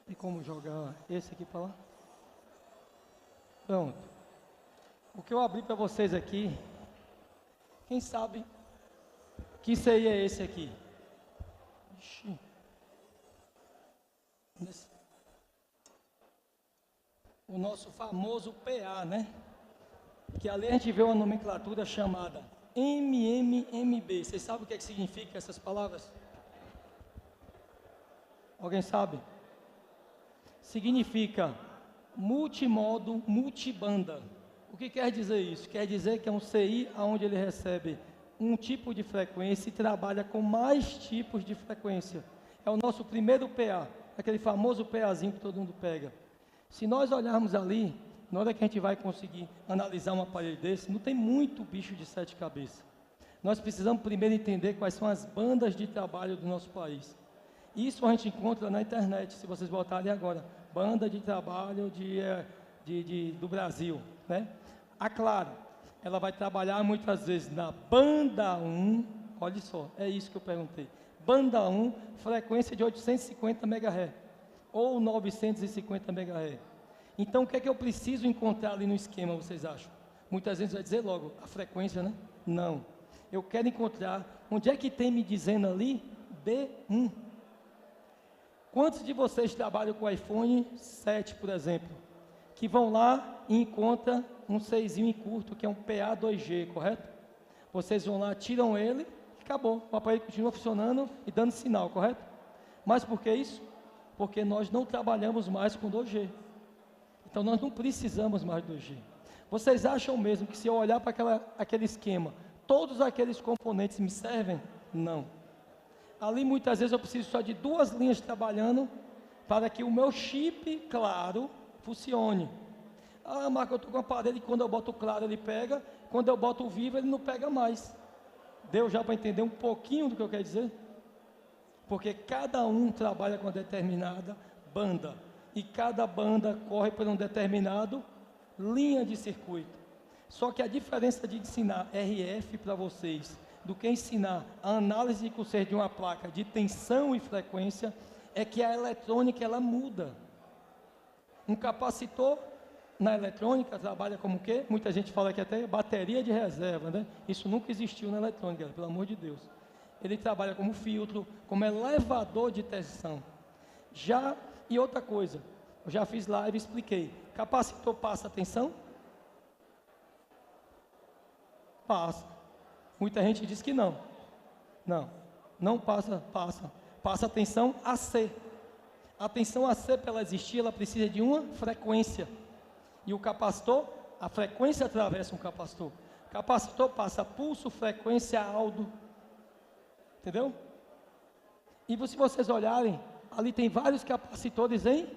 Tem como jogar esse aqui para lá? Pronto. O que eu abri para vocês aqui, quem sabe que seria esse aqui? Ixi. O nosso famoso PA, né? Que ali a gente vê uma nomenclatura chamada MMMB. Vocês sabem o que significa essas palavras? Alguém sabe? Significa multimodo, multibanda. O que quer dizer isso? Quer dizer que é um CI onde ele recebe um tipo de frequência e trabalha com mais tipos de frequência. É o nosso primeiro PA, aquele famoso PAzinho que todo mundo pega. Se nós olharmos ali, na hora que a gente vai conseguir analisar um aparelho desse, não tem muito bicho de 7 cabeças. Nós precisamos primeiro entender quais são as bandas de trabalho do nosso país. Isso a gente encontra na internet, se vocês botarem agora, banda de trabalho do Brasil, né? A Claro, ela vai trabalhar muitas vezes na banda 1, olha só, é isso que eu perguntei. Banda 1, frequência de 850 MHz, ou 950 MHz. Então, o que é que eu preciso encontrar ali no esquema, vocês acham? Muitas vezes vai dizer logo, a frequência, né? Não. Eu quero encontrar, onde é que tem me dizendo ali? B1. Quantos de vocês trabalham com o iPhone 7, por exemplo, que vão lá e encontram um 6zinho em curto, que é um PA 2G, correto? Vocês vão lá, tiram ele e acabou. O aparelho continua funcionando e dando sinal, correto? Mas por que isso? Porque nós não trabalhamos mais com 2G. Então, nós não precisamos mais de 2G. Vocês acham mesmo que se eu olhar para aquele esquema, todos aqueles componentes me servem? Não. Ali, muitas vezes, eu preciso só de 2 linhas trabalhando para que o meu chip claro funcione. Ah, Marco, eu estou com o aparelho e quando eu boto o claro ele pega, quando eu boto o vivo ele não pega mais. Deu já para entender um pouquinho do que eu quero dizer? Porque cada um trabalha com determinada banda. E cada banda corre por um determinado linha de circuito. Só que a diferença de ensinar RF para vocês do que ensinar a análise de conceito de uma placa de tensão e frequência é que a eletrônica ela muda. Um capacitor na eletrônica trabalha como o quê? Muita gente fala que até bateria de reserva, né? Isso nunca existiu na eletrônica, pelo amor de Deus. Ele trabalha como filtro, como elevador de tensão. E outra coisa, eu já fiz live e expliquei. Capacitor passa tensão? Passa. Muita gente diz que não. Não passa. Passa tensão AC. A tensão AC, para ela existir, ela precisa de uma frequência. E o capacitor, a frequência atravessa um capacitor. Capacitor passa pulso, frequência, aldo. Entendeu? E se vocês olharem, ali tem vários capacitores em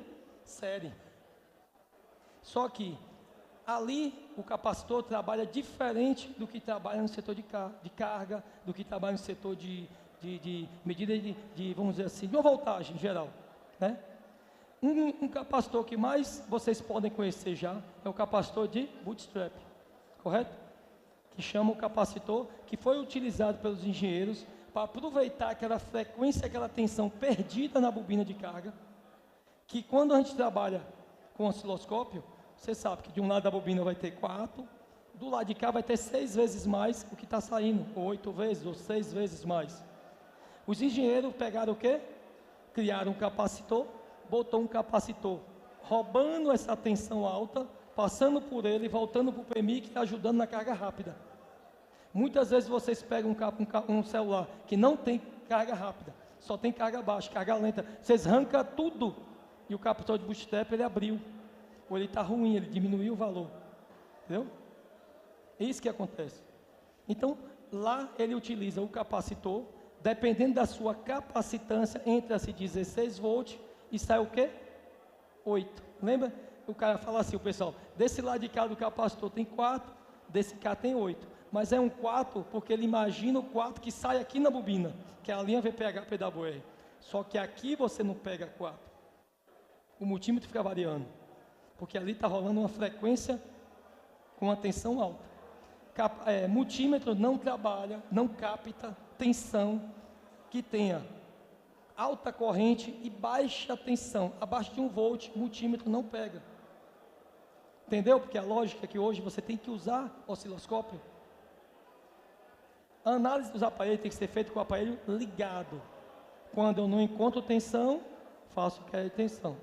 série. Só que ali o capacitor trabalha diferente do que trabalha no setor de carga, do que trabalha no setor de medida de, vamos dizer assim, de uma voltagem geral, né? Um capacitor que mais vocês podem conhecer já é o capacitor de bootstrap, correto? Que chama o capacitor que foi utilizado pelos engenheiros para aproveitar aquela frequência, aquela tensão perdida na bobina de carga, que quando a gente trabalha com osciloscópio, você sabe que de um lado da bobina vai ter 4, do lado de cá vai ter 6 vezes mais o que está saindo, ou 8 vezes, ou 6 vezes mais. Os engenheiros pegaram o quê? Criaram um capacitor, botou um capacitor, roubando essa tensão alta, passando por ele, voltando para o PMIC e ajudando na carga rápida. Muitas vezes vocês pegam um celular que não tem carga rápida, só tem carga baixa, carga lenta, vocês arrancam tudo e o captor de bootstrap ele abriu, ou ele está ruim, ele diminuiu o valor, entendeu? É isso que acontece. Então, lá ele utiliza o capacitor, dependendo da sua capacitância, entra-se 16 volts e sai o quê? 8. Lembra? O cara fala assim, o pessoal, desse lado de cá do capacitor tem 4, desse cá tem 8. Mas é um 4 porque ele imagina o 4 que sai aqui na bobina, que é a linha VPH PWR. Só que aqui você não pega 4. O multímetro fica variando, porque ali está rolando uma frequência com uma tensão alta. Multímetro não trabalha, não capta tensão que tenha alta corrente e baixa tensão. Abaixo de 1 volt, multímetro não pega. Entendeu? Porque a lógica é que hoje você tem que usar osciloscópio. A análise dos aparelhos tem que ser feita com o aparelho ligado. Quando eu não encontro tensão, faço queda de tensão.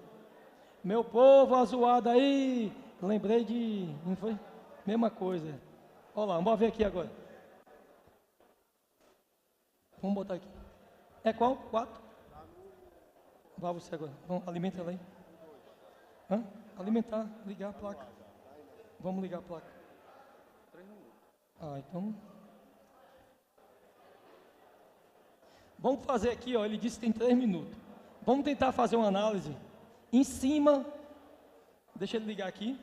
Meu povo azuado aí, lembrei de... Não foi? Mesma coisa. Olha lá, vamos ver aqui agora. Vamos botar aqui. É qual? 4? Vá você agora. Vamos, alimenta ela aí. Hã? Alimentar, ligar a placa. Vamos ligar a placa. Então... Vamos fazer aqui, ó, ele disse que tem 3 minutos. Vamos tentar fazer uma análise em cima, deixa ele ligar aqui,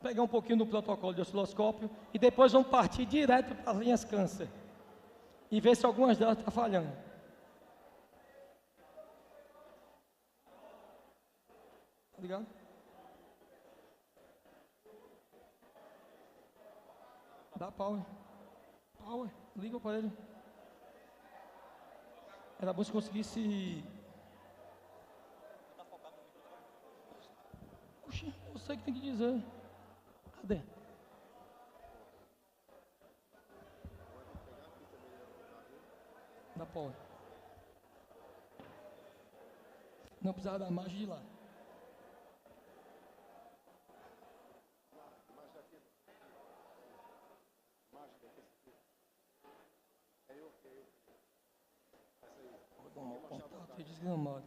pegar um pouquinho do protocolo de osciloscópio e depois vamos partir direto para as linhas câncer e ver se algumas delas estão falhando. Tá ligado? Dá power. Power, liga o aparelho. Era bom se conseguisse... Oxi, você que tem que dizer. Cadê? Dá power. Não precisava da margem de lá. O contato é desgramado.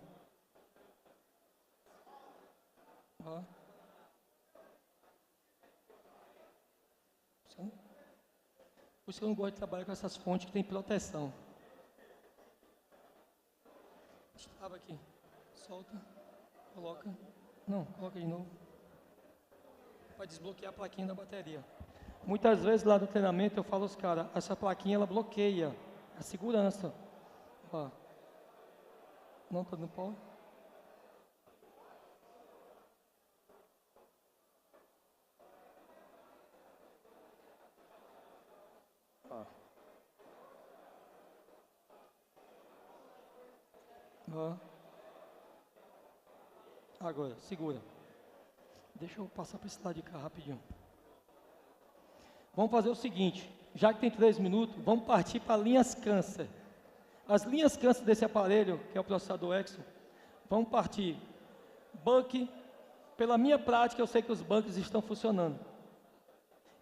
Ó. Por isso que eu não gosto de trabalhar com essas fontes que tem proteção. Estava aqui. Solta. Coloca. Não, coloca de novo. Para desbloquear a plaquinha da bateria. Muitas vezes lá no treinamento eu falo aos caras, essa plaquinha ela bloqueia a segurança. Ó. Não está no pau? Agora, segura. Deixa eu passar para esse lado de cá rapidinho. Vamos fazer o seguinte, já que tem 3 minutos, vamos partir para linhas câncer. As linhas câncer desse aparelho, que é o processador Exo, vamos partir buck. Pela minha prática, eu sei que os bucks estão funcionando.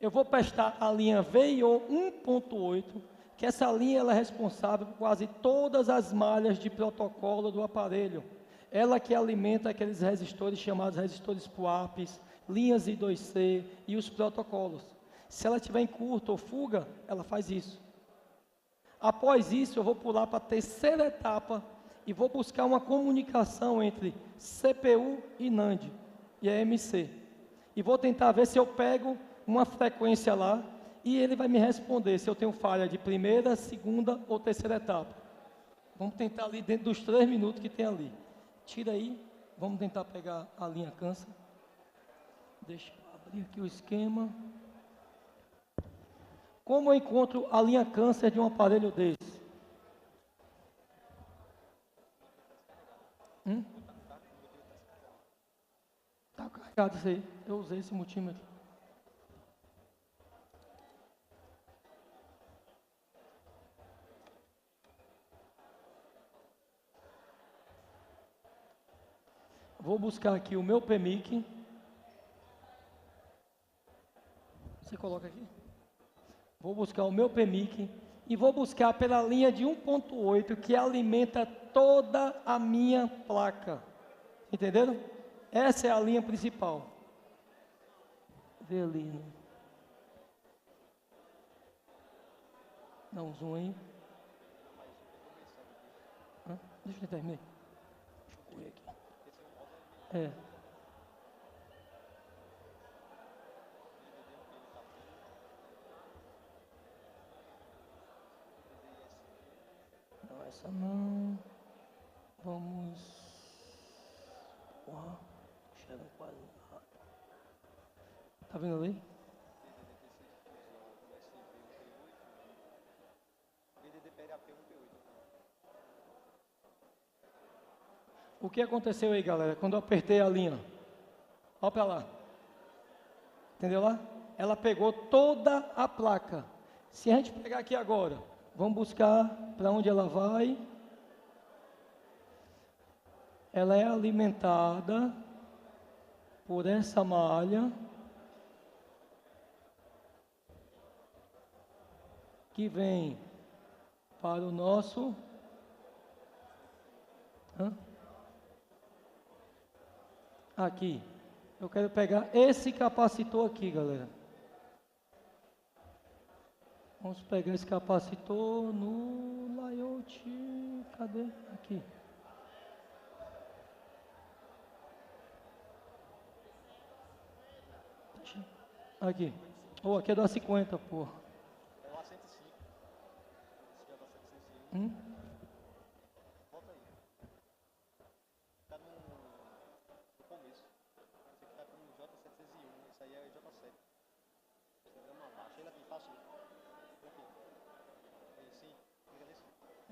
Eu vou prestar a linha VIO 1.8, que essa linha ela é responsável por quase todas as malhas de protocolo do aparelho. Ela que alimenta aqueles resistores chamados resistores PUAPs, linhas I2C e os protocolos. Se ela estiver em curto ou fuga, ela faz isso. Após isso, eu vou pular para a terceira etapa e vou buscar uma comunicação entre CPU e NAND, e EMC. E vou tentar ver se eu pego uma frequência lá e ele vai me responder se eu tenho falha de primeira, segunda ou terceira etapa. Vamos tentar ali dentro dos 3 minutos que tem ali. Tira aí, vamos tentar pegar a linha câncer. Deixa eu abrir aqui o esquema. Como eu encontro a linha câncer de um aparelho desse? Está carregado isso aí. Eu usei esse multímetro. Vou buscar aqui o meu PMIC. Você coloca aqui. Vou buscar o meu PMIC e vou buscar pela linha de 1.8 que alimenta toda a minha placa. Entenderam? Essa é a linha principal. Vê ali, né? Dá um zoom aí. Deixa eu terminar. Deixa eu aqui. É. Não, essa não. Vamos. Porra, chegando quase. Tá vendo ali? O que aconteceu aí, galera? Quando eu apertei a linha, olha para lá, entendeu lá? Ela pegou toda a placa. Se a gente pegar aqui agora, vamos buscar para onde ela vai. Ela é alimentada por essa malha que vem para o nosso... Aqui, eu quero pegar esse capacitor aqui, galera. Vamos pegar esse capacitor no layout. Cadê? Aqui. Aqui. Oh, aqui é da 50, porra. É o A105. Esse já tá 701. Volta aí. Tá no começo. Esse aqui tá com o J701. Esse aí é o J7. Você deu uma baixa. Ele aqui, fácil. Aqui. Sim, fica nesse.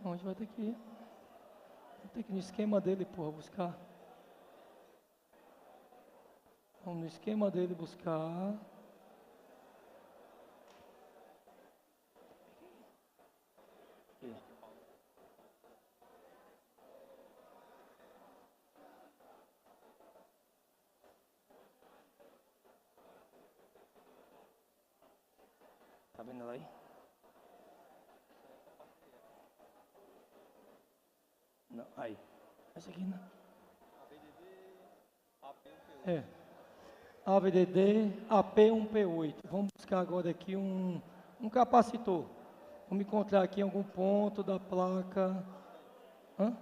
Onde vai ter que ir? Vai ter que ir no esquema dele, porra, buscar. Vamos no esquema dele buscar. Aqui. Tá vendo ela aí? Não, aí. Essa aqui não. É. AVDD AP1P8. Vamos buscar agora aqui um capacitor. Vamos encontrar aqui em algum ponto da placa. É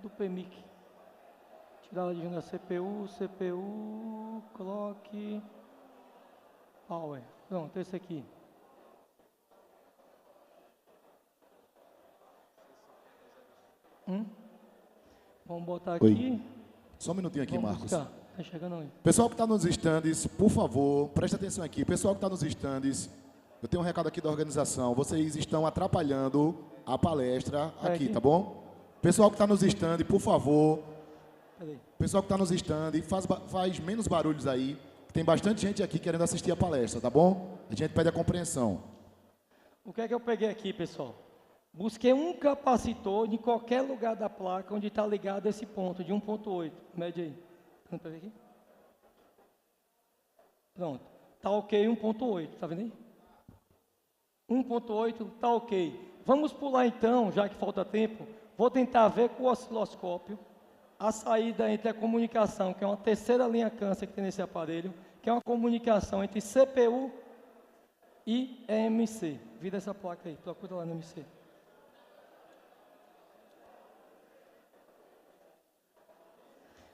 do PMIC. Tirar ela de junto da CPU, clock, power. Pronto, esse aqui. Vamos botar aqui. Oi. Só um minutinho aqui, Vamos Marcos. buscar. Tá chegando aí. Pessoal que está nos estandes, por favor, preste atenção aqui. Pessoal que está nos estandes, eu tenho um recado aqui da organização. Vocês estão atrapalhando a palestra aqui, tá bom? Pessoal que está nos estandes, por favor. Peraí. Pessoal que está nos estandes, faz menos barulhos aí. Tem bastante gente aqui querendo assistir a palestra, tá bom? A gente pede a compreensão. O que é que eu peguei aqui, pessoal? Busquei um capacitor em qualquer lugar da placa onde está ligado esse ponto, de 1.8. Mede aí. Pronto, para ver aqui? Pronto. Está ok 1.8, tá vendo aí? 1.8 está ok. Vamos pular então, já que falta tempo, vou tentar ver com o osciloscópio a saída entre a comunicação, que é uma terceira linha câncer que tem nesse aparelho, que é uma comunicação entre CPU e EMC. Vira essa placa aí, procura lá no EMC.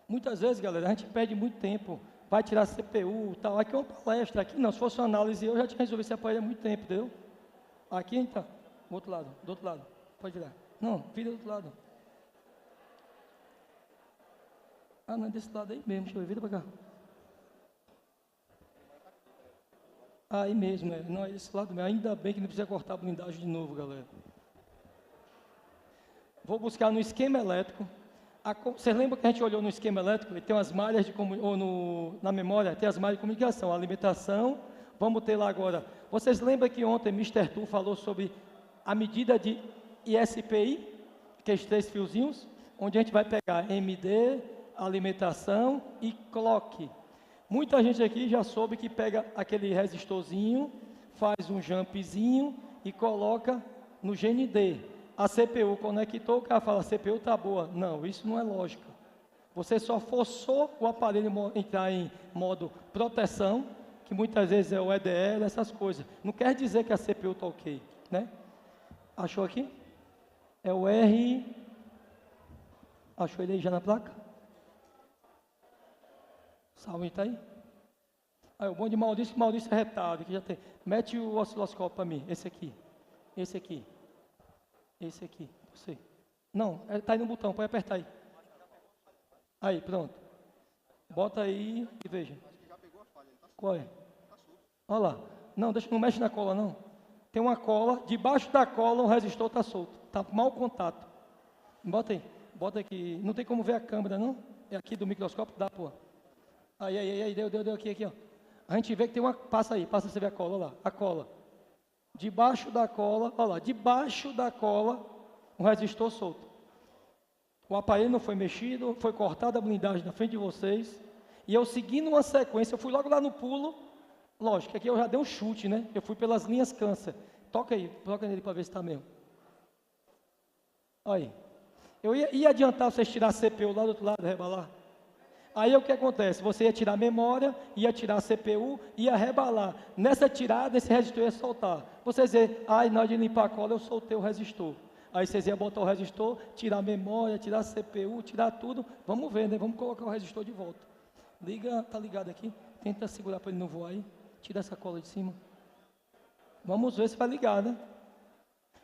Muitas vezes, galera, a gente perde muito tempo, vai tirar CPU, tal. Aqui é uma palestra, aqui não, se fosse uma análise, eu já tinha resolvido esse aparelho há muito tempo, entendeu? Aqui, então, do outro lado, pode virar. Não, vira do outro lado. Ah, não, é desse lado aí mesmo, deixa eu ver, vira pra cá. Aí mesmo, né? Não, é desse lado mesmo. Ainda bem que não precisa cortar a blindagem de novo, galera. Vou buscar no esquema elétrico. Vocês lembram que a gente olhou no esquema elétrico? Ele tem umas malhas de na memória, tem as malhas de comunicação, a alimentação. Vamos ter lá agora. Vocês lembram que ontem Mr. Tu falou sobre a medida de ISPI, que é os 3 fiozinhos, onde a gente vai pegar MD, alimentação e clock. Muita gente aqui já soube que pega aquele resistorzinho, faz um jumpzinho e coloca no GND. a CPU conectou, o cara fala, a CPU está boa. Não, isso não é lógica. Você só forçou o aparelho entrar em modo proteção, que muitas vezes é o EDL, essas coisas. Não quer dizer que a CPU está ok, né? Achou aqui? É o R... Achou ele aí já na placa? Salve, está aí? Aí, o bom de Maurício, que Maurício é retado, que já tem. Mete o osciloscópio para mim, esse aqui. Esse aqui. Esse aqui, você. Não, está aí no botão, pode apertar aí. Aí, pronto. Bota aí e veja. Qual é? Olha lá. Não, não mexe na cola, não. Tem uma cola, debaixo da cola o resistor está solto. Está mau contato. Bota aí. Bota aqui. Não tem como ver a câmera, não? É aqui do microscópio? Dá, pô. Aí, deu aqui, ó. A gente vê que tem uma... Passa você vê a cola, olha lá. A cola. Debaixo da cola, olha lá. Debaixo da cola, o resistor solto. O aparelho não foi mexido, foi cortada a blindagem na frente de vocês. E eu seguindo uma sequência, eu fui logo lá no pulo. Lógico, aqui eu já dei um chute, né? Eu fui pelas linhas câncer. Toca nele para ver se está mesmo. Aí. Eu ia adiantar vocês tirar a CPU lá do outro lado, rebalar. Aí o que acontece? Você ia tirar a memória, ia tirar a CPU, ia rebalar. Nessa tirada, esse resistor ia soltar. Vocês dizer, na hora de limpar a cola, eu soltei o resistor. Aí vocês iam botar o resistor, tirar a memória, tirar a CPU, tirar tudo. Vamos ver, né? Vamos colocar o resistor de volta. Liga, tá ligado aqui? Tenta segurar para ele não voar aí. Tira essa cola de cima. Vamos ver se vai ligar, né?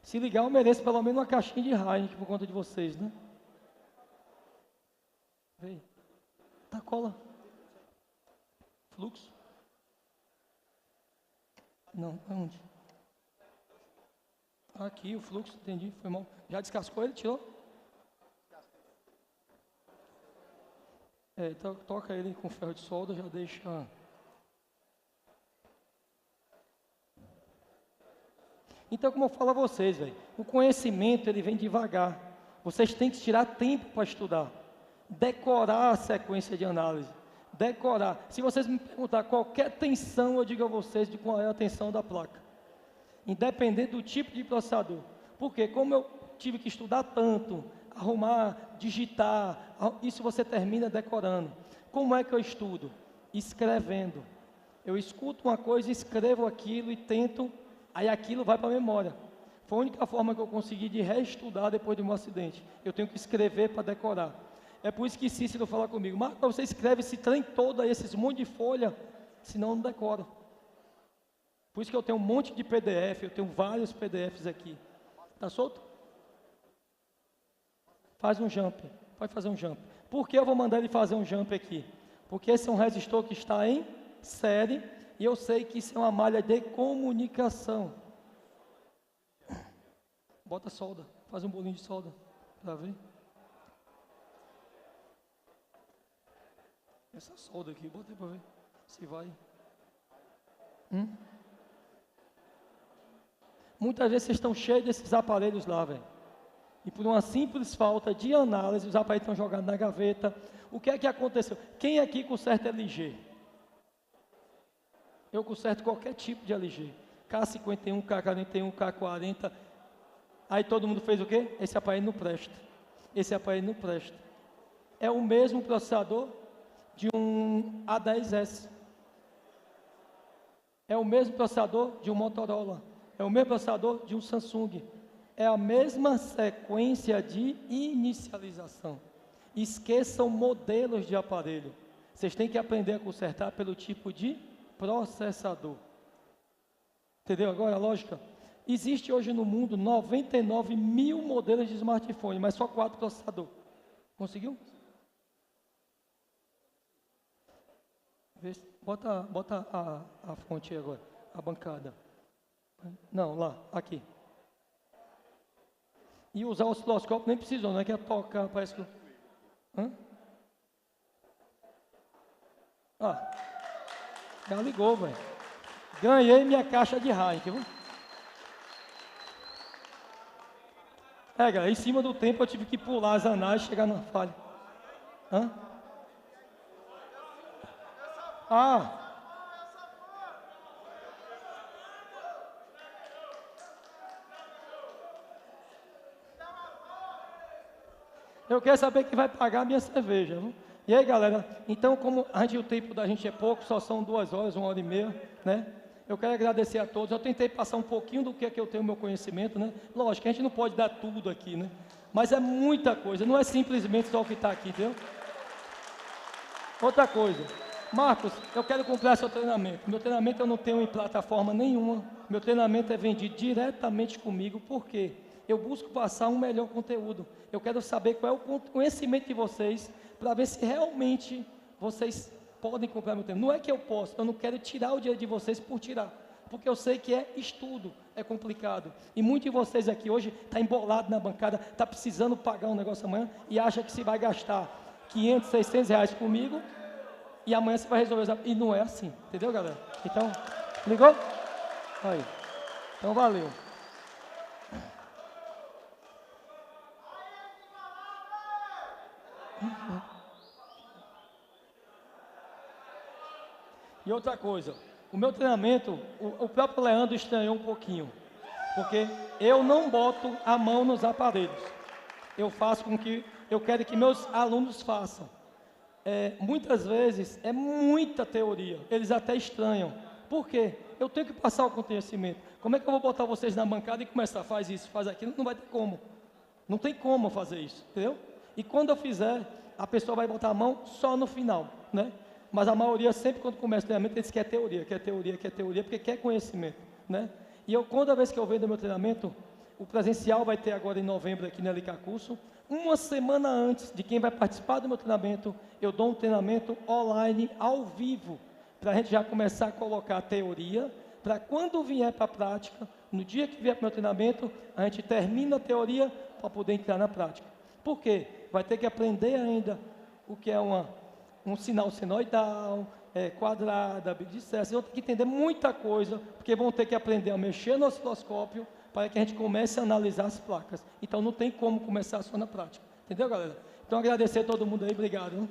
Se ligar, eu mereço pelo menos uma caixinha de Heineken por conta de vocês, né? Vem. Tá cola. Fluxo. Não, onde? Aqui, o fluxo, entendi, foi mal. Já descascou ele, tirou? Então, toca ele com ferro de solda, já deixa... Então, como eu falo a vocês, velho, o conhecimento, ele vem devagar. Vocês têm que tirar tempo para estudar. Decorar a sequência de análise. Decorar. Se vocês me perguntar qualquer tensão, eu digo a vocês de qual é a tensão da placa. Independente do tipo de processador. Porque como eu tive que estudar tanto, arrumar, digitar, isso você termina decorando. Como é que eu estudo? Escrevendo. Eu escuto uma coisa, escrevo aquilo e tento, aí aquilo vai para a memória. Foi a única forma que eu consegui de reestudar depois de um acidente. Eu tenho que escrever para decorar. É por isso que Cícero fala comigo, Marco, você escreve esse trem todo aí, esses monte de folha, senão não decora. Por isso que eu tenho um monte de PDF, eu tenho vários PDFs aqui. Tá solto? Faz um jump, pode fazer um jump. Por que eu vou mandar ele fazer um jump aqui? Porque esse é um resistor que está em série, e eu sei que isso é uma malha de comunicação. Bota solda, faz um bolinho de solda, para ver. Essa solda aqui, bota aí para ver se vai. Muitas vezes vocês estão cheios desses aparelhos lá, velho. E por uma simples falta de análise, os aparelhos estão jogados na gaveta. O que é que aconteceu? Quem aqui conserta LG? Eu conserto qualquer tipo de LG. K51, K41, K40. Aí todo mundo fez o quê? Esse aparelho não presta. Esse aparelho não presta. É o mesmo processador de um A10S. É o mesmo processador de um Motorola. É o mesmo processador de um Samsung. É a mesma sequência de inicialização. Esqueçam modelos de aparelho. Vocês têm que aprender a consertar pelo tipo de processador. Entendeu agora a lógica? Existe hoje no mundo 99 mil modelos de smartphone, mas só 4 processadores. Conseguiu? Bota a fonte aí agora, a bancada. Não, lá, aqui. E usar o osciloscópio nem precisou, não é que é tocar, parece que... Já ligou, velho. Ganhei minha caixa de Heineken, viu? Galera, em cima do tempo eu tive que pular as análises e chegar na falha. Eu quero saber quem vai pagar a minha cerveja. Viu? E aí, galera, então, como o tempo da gente é pouco, só são 2 horas, 1h30, né? Eu quero agradecer a todos. Eu tentei passar um pouquinho do que é que eu tenho meu conhecimento, né? Lógico que a gente não pode dar tudo aqui, né? Mas é muita coisa, não é simplesmente só o que está aqui, entendeu? Outra coisa, Marcos, eu quero comprar seu treinamento. Meu treinamento eu não tenho em plataforma nenhuma. Meu treinamento é vendido diretamente comigo, por quê? Eu busco passar um melhor conteúdo. Eu quero saber qual é o conhecimento de vocês, para ver se realmente vocês podem comprar meu treinamento. Não é que eu posso, eu não quero tirar o dinheiro de vocês por tirar, porque eu sei que é estudo, é complicado. E muitos de vocês aqui hoje está embolado na bancada, está precisando pagar um negócio amanhã e acha que se vai gastar 500, 600 reais comigo e amanhã você vai resolver. E não é assim, entendeu, galera? Então, ligou? Aí. Então, valeu. E outra coisa, o meu treinamento, o próprio Leandro estranhou um pouquinho, porque eu não boto a mão nos aparelhos. Eu faço com que, eu quero que meus alunos façam. Muitas vezes é muita teoria, eles até estranham. Por quê? Eu tenho que passar o conhecimento. Como é que eu vou botar vocês na bancada e começar, faz isso, faz aquilo? Não vai ter como. Não tem como fazer isso, entendeu? E quando eu fizer, a pessoa vai botar a mão só no final, né? Mas a maioria, sempre quando começa o treinamento, eles querem teoria, porque quer conhecimento, né? E eu, toda vez que eu vendo meu treinamento, o presencial vai ter agora em novembro aqui no LK Curso, uma semana antes de quem vai participar do meu treinamento, eu dou um treinamento online, ao vivo, para a gente já começar a colocar a teoria, para quando vier para a prática, no dia que vier para o meu treinamento, a gente termina a teoria para poder entrar na prática. Por quê? Vai ter que aprender ainda o que é um sinal senoidal, quadrada, bissexto. Vão ter que entender muita coisa, porque vão ter que aprender a mexer no osciloscópio para que a gente comece a analisar as placas. Então não tem como começar só na prática. Entendeu, galera? Então agradecer a todo mundo aí, obrigado. Hein?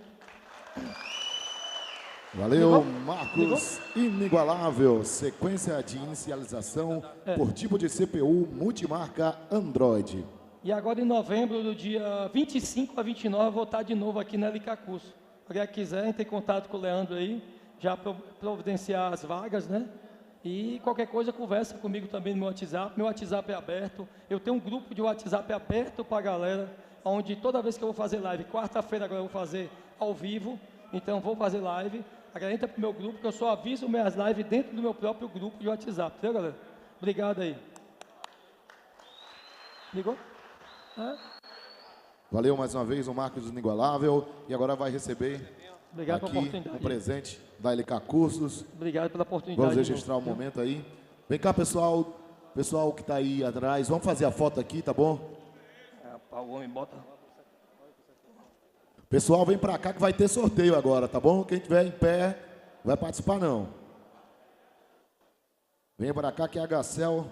Valeu, Marcos. Inigualável. Sequência de inicialização por tipo de CPU multimarca Android. E agora em novembro, do dia 25 a 29, eu vou estar de novo aqui na LK Curso. Se alguém quiser, entre em contato com o Leandro aí, já providenciar as vagas, né? E qualquer coisa, conversa comigo também no meu WhatsApp. Meu WhatsApp é aberto. Eu tenho um grupo de WhatsApp aberto para a galera, onde toda vez que eu vou fazer live, quarta-feira agora eu vou fazer ao vivo, então vou fazer live. A galera entra para o meu grupo, que eu só aviso minhas lives dentro do meu próprio grupo de WhatsApp. Entendeu, galera? Obrigado aí. Ligou? Valeu mais uma vez o Marcos Inigualável. E agora vai receber obrigado aqui pela oportunidade. um presente da LK Cursos. Obrigado pela oportunidade. Vamos registrar um momento aí. Vem cá, pessoal. Pessoal que está aí atrás. Vamos fazer a foto aqui, tá bom? O homem bota. Pessoal, vem para cá que vai ter sorteio agora, tá bom? Quem estiver em pé, vai participar não. Vem para cá que é a Gacel